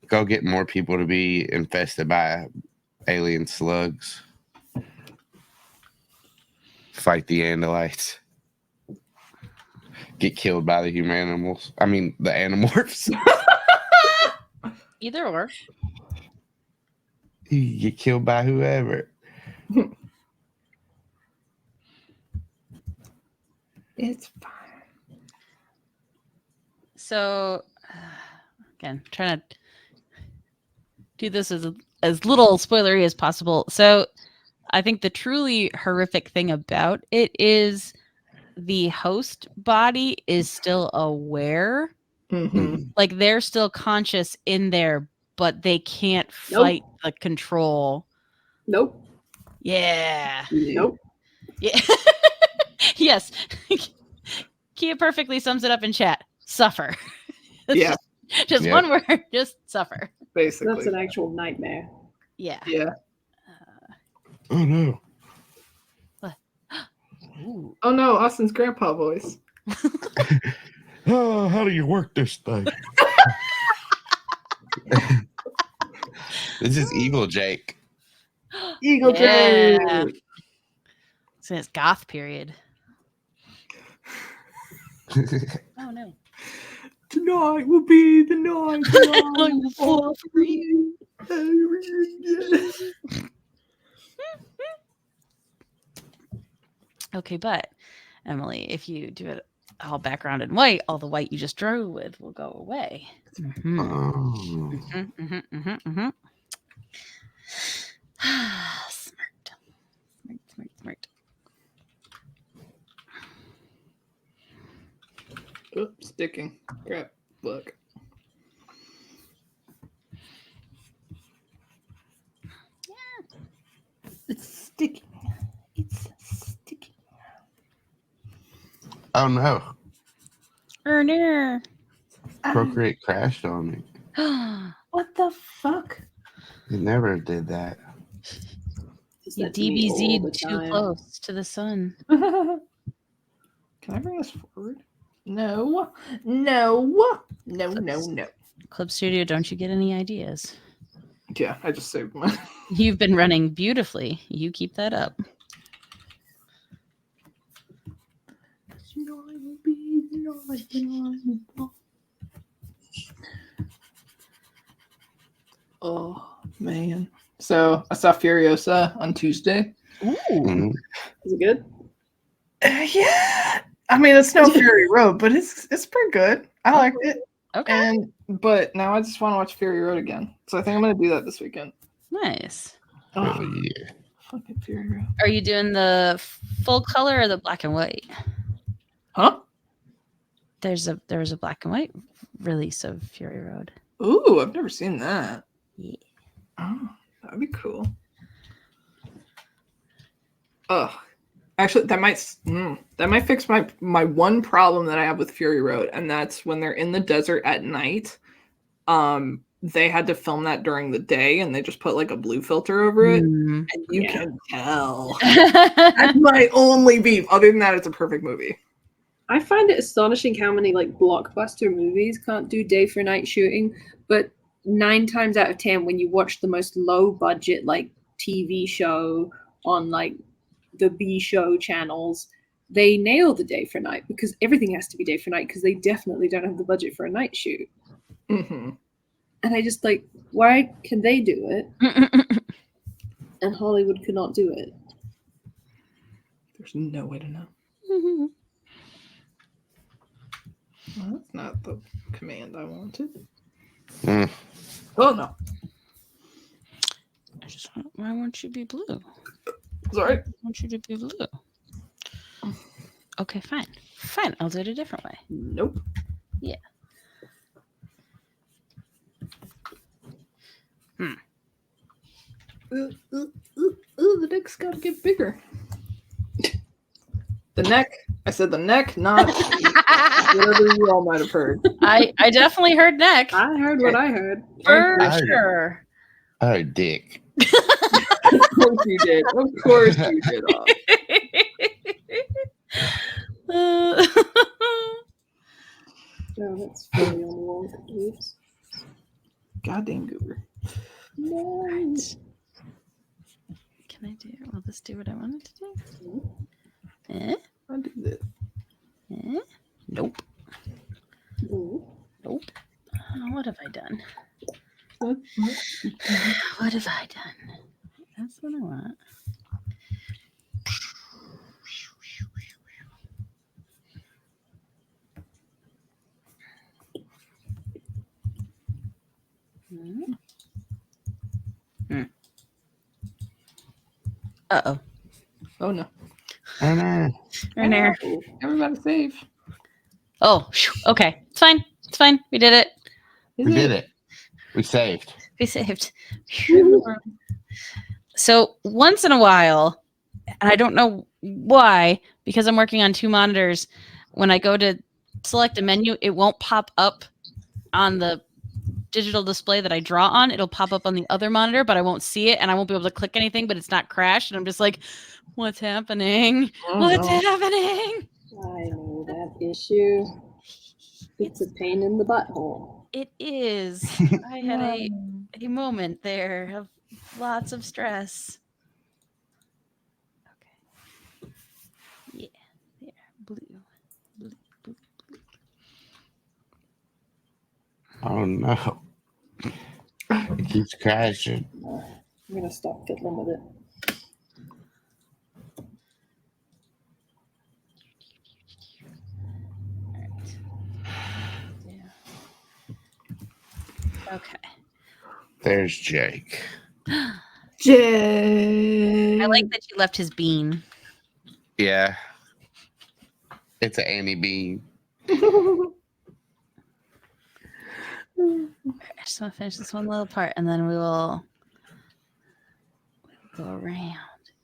Go get more people to be infested by alien slugs. Fight the Andalites. Get killed by the humanimals. I mean, the Animorphs. Either or. You get killed by whoever. It's fine. So, again, trying to do this as little spoilery as possible. So, I think the truly horrific thing about it is the host body is still aware. Mm-hmm. Like they're still conscious in there, but they can't fight the control. Nope. Yeah. Nope. Yeah. Yes. Kia perfectly sums it up in chat. Suffer. Yeah. Just one word. Just suffer. Basically. That's an actual nightmare. Yeah. Yeah. Oh no. Ooh. Oh no, Austin's grandpa voice. Oh, how do you work this thing? This is Evil Jake. Eagle Jake. It's in his goth period. Oh no. Tonight will be the night that I will fall for you. Okay, but Emily, if you do it all background in white, all the white you just drew with will go away. Mm-hmm. Oh. Smart. Oops, sticking. Crap. Look. Yeah. It's sticking. It's sticking. Oh no. No. Procreate crashed on me. What the fuck? It never did that. Does You that to me all the DBZ'd too time. close to the sun. Can I bring this forward? No. No. No, no, no. Club Studio, don't you get any ideas? Yeah, I just saved mine. You've been running beautifully. You keep that up. Oh, man. So I saw Furiosa on Tuesday. Ooh. Mhm. Is it good? Yeah. I mean, it's no Fury Road, but it's pretty good. I liked it. Okay. But now I just want to watch Fury Road again. So I think I'm gonna do that this weekend. Nice. Oh, Oh yeah. fucking Fury Road. Are you doing the full color or the black and white? Huh? There was a black and white release of Fury Road. Ooh, I've never seen that. Yeah. Oh, that'd be cool. Ugh. Actually, that might fix my one problem that I have with Fury Road, and that's when they're in the desert at night. They had to film that during the day, and they just put like a blue filter over it, Mm. and you Yeah. can tell. That's my only beef. Other than that, it's a perfect movie. I find it astonishing how many like blockbuster movies can't do day for night shooting, but 9 times out of 10 when you watch the most low budget like TV show on like the B show channels, they nail the day for night because everything has to be day for night because they definitely don't have the budget for a night shoot. Mm-hmm. And I just like, why can they do it and Hollywood could not do it? There's no way to know. Well, that's not the command I wanted. Mm. Oh no. Why won't you be blue? Sorry. I want you to be blue. Okay, fine. Fine. I'll do it a different way. Nope. Yeah. The neck's gotta get bigger. The neck. I said the neck, not whatever you all might have heard. I definitely heard neck. I heard what I heard. For I heard it. sure. Oh, dick. Of course you did. Of course you did. Oh, that's funny on the wall. Oops. Goddamn goober. Right. Can I do? Will this do what I wanted to do? Eh? I do this. Eh? Nope. Ooh. Nope. What have I done? What have I done? That's what I want. Uh-oh. Oh no. Oh no. There. Everybody save. Oh, okay. It's fine. It's fine. We did it. We did it. We saved. We saved. So once in a while, and I don't know why, because I'm working on 2 monitors, when I go to select a menu, it won't pop up on the digital display that I draw on. It'll pop up on the other monitor, but I won't see it, and I won't be able to click anything, but it's not crashed. And I'm just like, what's happening? What's happening? I know that issue. It's a pain in the butthole. It is. I had a moment there of lots of stress. Okay. Yeah. There. Blue. Blue. Blue. Blue. Oh no. It keeps crashing. I'm gonna stop fiddling with it. Okay. There's Jake. Jay. I like that you left his bean. Yeah. It's an Annie Bean. I just want to finish this one little part, and then we will go around.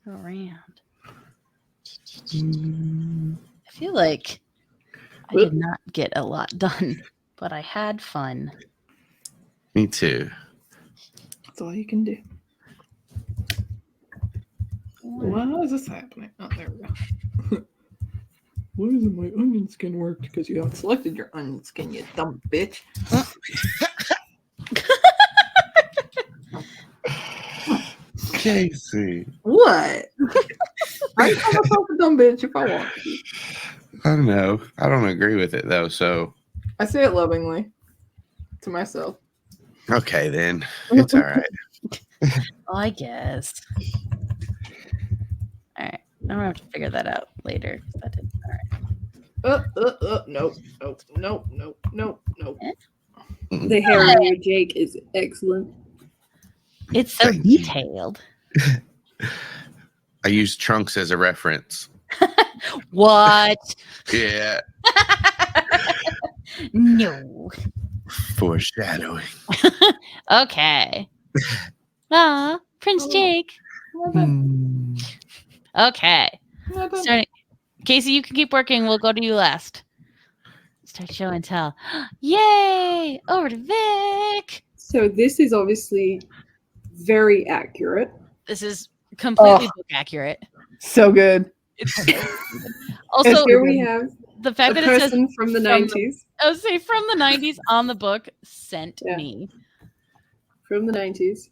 I feel like I did not get a lot done, but I had fun. Me too. That's all you can do. Why is this happening? Oh, there we go. Why isn't my onion skin worked? Because you haven't selected your onion skin, you dumb bitch. Kaycie. What? I can call myself a dumb bitch if I want to. I don't know. I don't agree with it though. So I say it lovingly to myself. okay, then it's all right. I guess. All right. I'm gonna have to figure that out later. That didn't. All right. Nope. The hair on your Jake is excellent. It's so Thank you. detailed. I use trunks as a reference. What? Yeah. No. Foreshadowing. Okay. Prince Jake. Okay. Starting. Kaycie, you can keep working. We'll go to you last. Start show and tell. Yay! Over to Vic. So this is obviously very accurate. This is completely book accurate. So good. Also, Here we have the fact a that it says person from the 90s. I would say from the 90s on the book sent Yeah. me. From the 90s.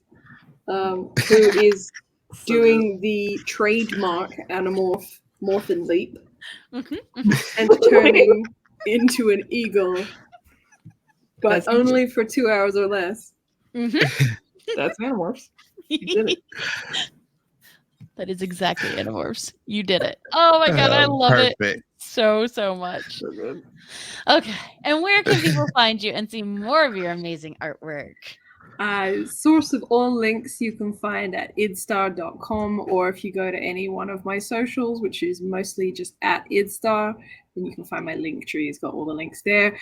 Who is doing the trademark Animorph Morphin Leap and turning into an eagle, but That's only for 2 hours or less. That's Animorphs. You did it. That is exactly Animorphs. You did it. Oh my god, I love it so much. So good. Okay, and where can people find you and see more of your amazing artwork? Source of all links you can find at idstar.com, or if you go to any one of my socials, which is mostly just at idstar, then you can find my link tree. It's got all the links there.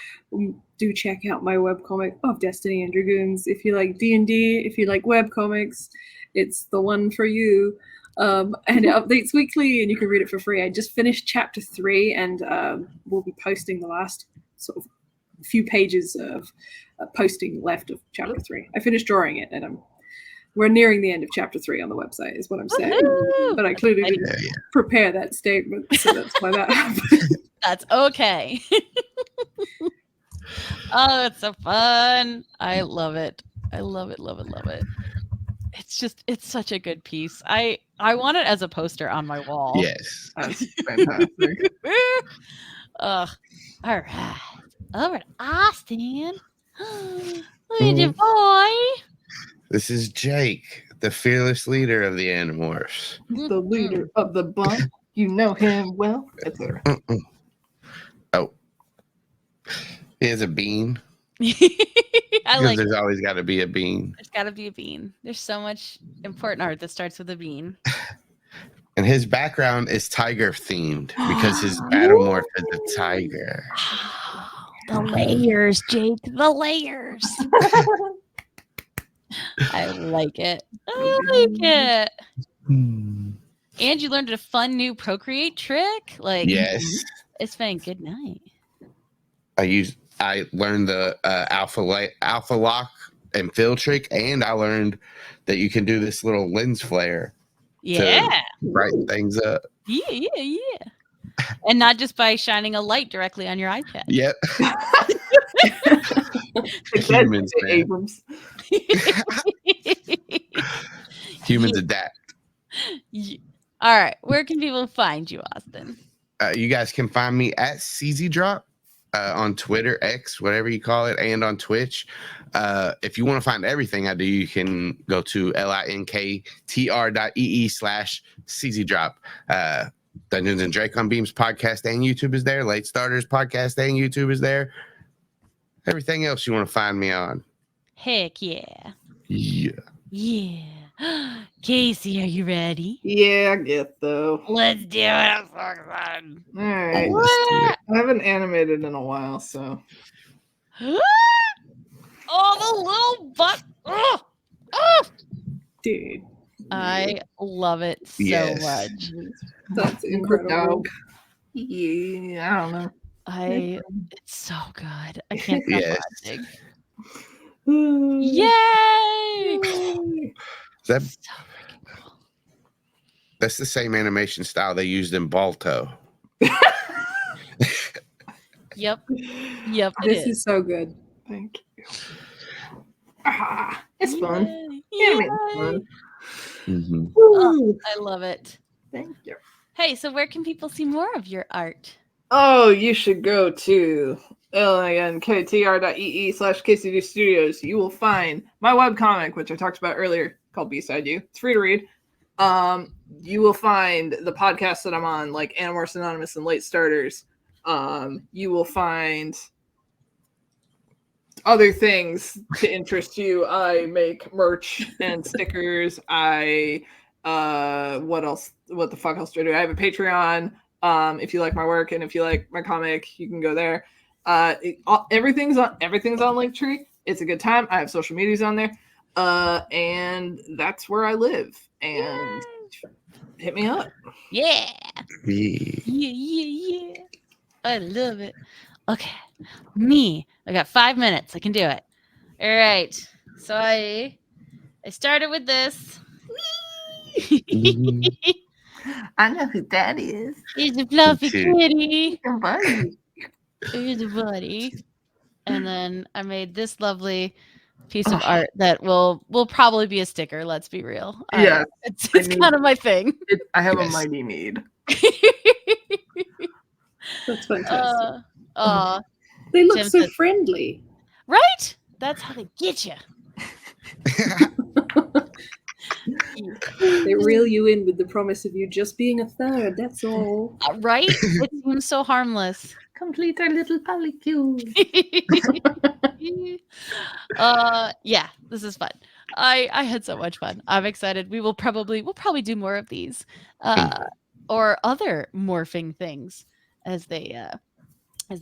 Do check out my webcomic of Destiny and Dragoons. If you like D&D, if you like webcomics, it's the one for you. And it updates weekly and you can read it for free. I just finished chapter 3 and we'll be posting the last sort of few pages of posting left of chapter 3. I finished drawing it and we're nearing the end of chapter 3 on the website is what I'm saying. Woohoo! But I clearly didn't prepare that statement, so that's why that happened. That's okay. Oh, it's so fun. I love it. I love it. It's such a good piece. I want it as a poster on my wall. Yes. That's fantastic. All right. Over to Austin. Look at your boy. This is Jake, the fearless leader of the Animorphs. He's the leader of the bunch. You know him well, etc. Oh. He has a bean. I Because like there's always got to be a bean. There's got to be a bean. There's so much important art that starts with a bean. And his background is tiger themed because his Animorph is a tiger. The layers, Jake. The layers. I like it. I like it. And you learned a fun new Procreate trick. Like, yes. It's been good night. I learned the alpha lock and fill trick, and I learned that you can do this little lens flare. Yeah. To brighten things up. Yeah. And not just by shining a light directly on your iPad. Yep. Humans, Abrams. Humans adapt. All right. Where can people find you, Austin? You guys can find me at CZDrop on Twitter, X, whatever you call it, and on Twitch. If you want to find everything I do, you can go to linktr.ee/CZDrop. Dungeons and Drake on Beams podcast and YouTube is there. Late Starters podcast and YouTube is there. Everything else you want to find me on. Heck yeah. Yeah. Kaycie, are you ready? Yeah, I get though. Let's do it. I'm so excited. All right. What? I haven't animated in a while, so. Oh, the little butt. Dude, I love it so Yes. much. that's incredible. Yeah, I don't know. It's so good. I can't stop Yes. watching. Yay! That, So freaking cool. that's the same animation style they used in Balto. Yep. Yep. This is so good. Thank you. It's fun. Yay. Animating's fun. Mm-hmm. Oh, I love it. Thank you. Hey, so where can people see more of your art? Oh, you should go to linktr.ee/Kaycie Studios. You will find my webcomic, which I talked about earlier, called Beside You. It's free to read. You will find the podcasts that I'm on, like Animorphs Anonymous and Late Starters. You will find other things to interest you. I make merch and stickers. What else? What the fuck else do I do? I have a Patreon. If you like my work and if you like my comic, you can go there. Everything's on Linktree. It's a good time. I have social medias on there. And that's where I live. And hit me up. Yeah. Yeah. Yeah. I love it. Okay. I got 5 minutes. I can do it. All right. So I started with this. I know who that is. He's a fluffy too. kitty. Buddy. Here's a buddy. And then I made this lovely piece of art that will probably be a sticker. Let's be real. Yeah, It's kind of my thing. I have Yes. a mighty need. That's fantastic. They look Tim so said- friendly. Right? That's how they get you. They reel you in with the promise of you just being a third. That's all. Right? It seems so harmless. Complete our little polycule. Yeah, this is fun. I had so much fun. I'm excited. We'll probably do more of these or other morphing things as they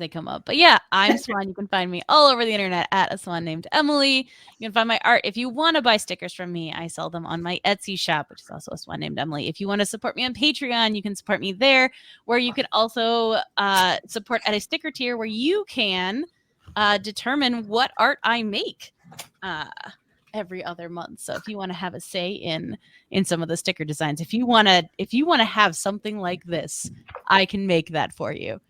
come up. But yeah, I'm Swan. You can find me all over the internet at a swan named Emily. You can find my art. If you want to buy stickers from me, I sell them on my Etsy shop, which is also a swan named Emily. If you want to support me on Patreon, you can support me there, where you can also support at a sticker tier where you can determine what art I make every other month. So if you want to have a say in some of the sticker designs, if you want to have something like this, I can make that for you.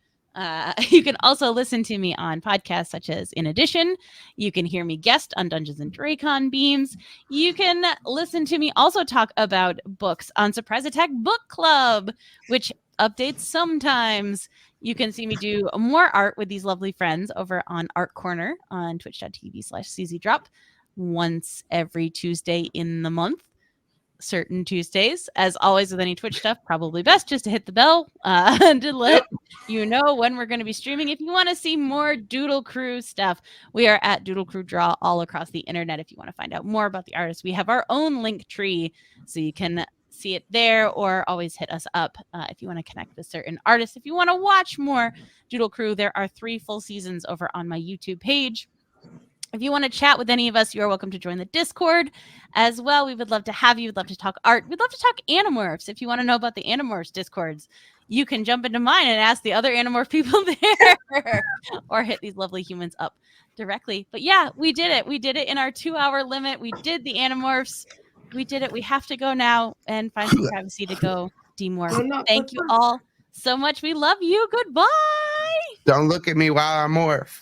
You can also listen to me on podcasts such as In Addition. You can hear me guest on Dungeons and Dracon Beams. You can listen to me also talk about books on Surprise Attack Book Club, which updates sometimes. You can see me do more art with these lovely friends over on Art Corner on twitch.tv/CZDrop once every Tuesday in the month. Certain Tuesdays. As always with any Twitch stuff, probably best just to hit the bell to let you know when we're going to be streaming. If you want to see more Doodle Crew stuff, we are at Doodle Crew Draw all across the internet. If you want to find out more about the artists, we have our own link tree, so you can see it there, or always hit us up if you want to connect with certain artists. If you want to watch more Doodle Crew, there are 3 full seasons over on my YouTube page. If you want to chat with any of us, you're welcome to join the Discord as well. We would love to have you. We'd love to talk art. We'd love to talk Animorphs. If you want to know about the Animorphs Discords, you can jump into mine and ask the other Animorph people there or hit these lovely humans up directly. But yeah, we did it. We did it in our 2-hour limit. We did the Animorphs. We did it. We have to go now and find some privacy to go demorph. Thank you all so much. We love you. Goodbye. Don't look at me while I morph.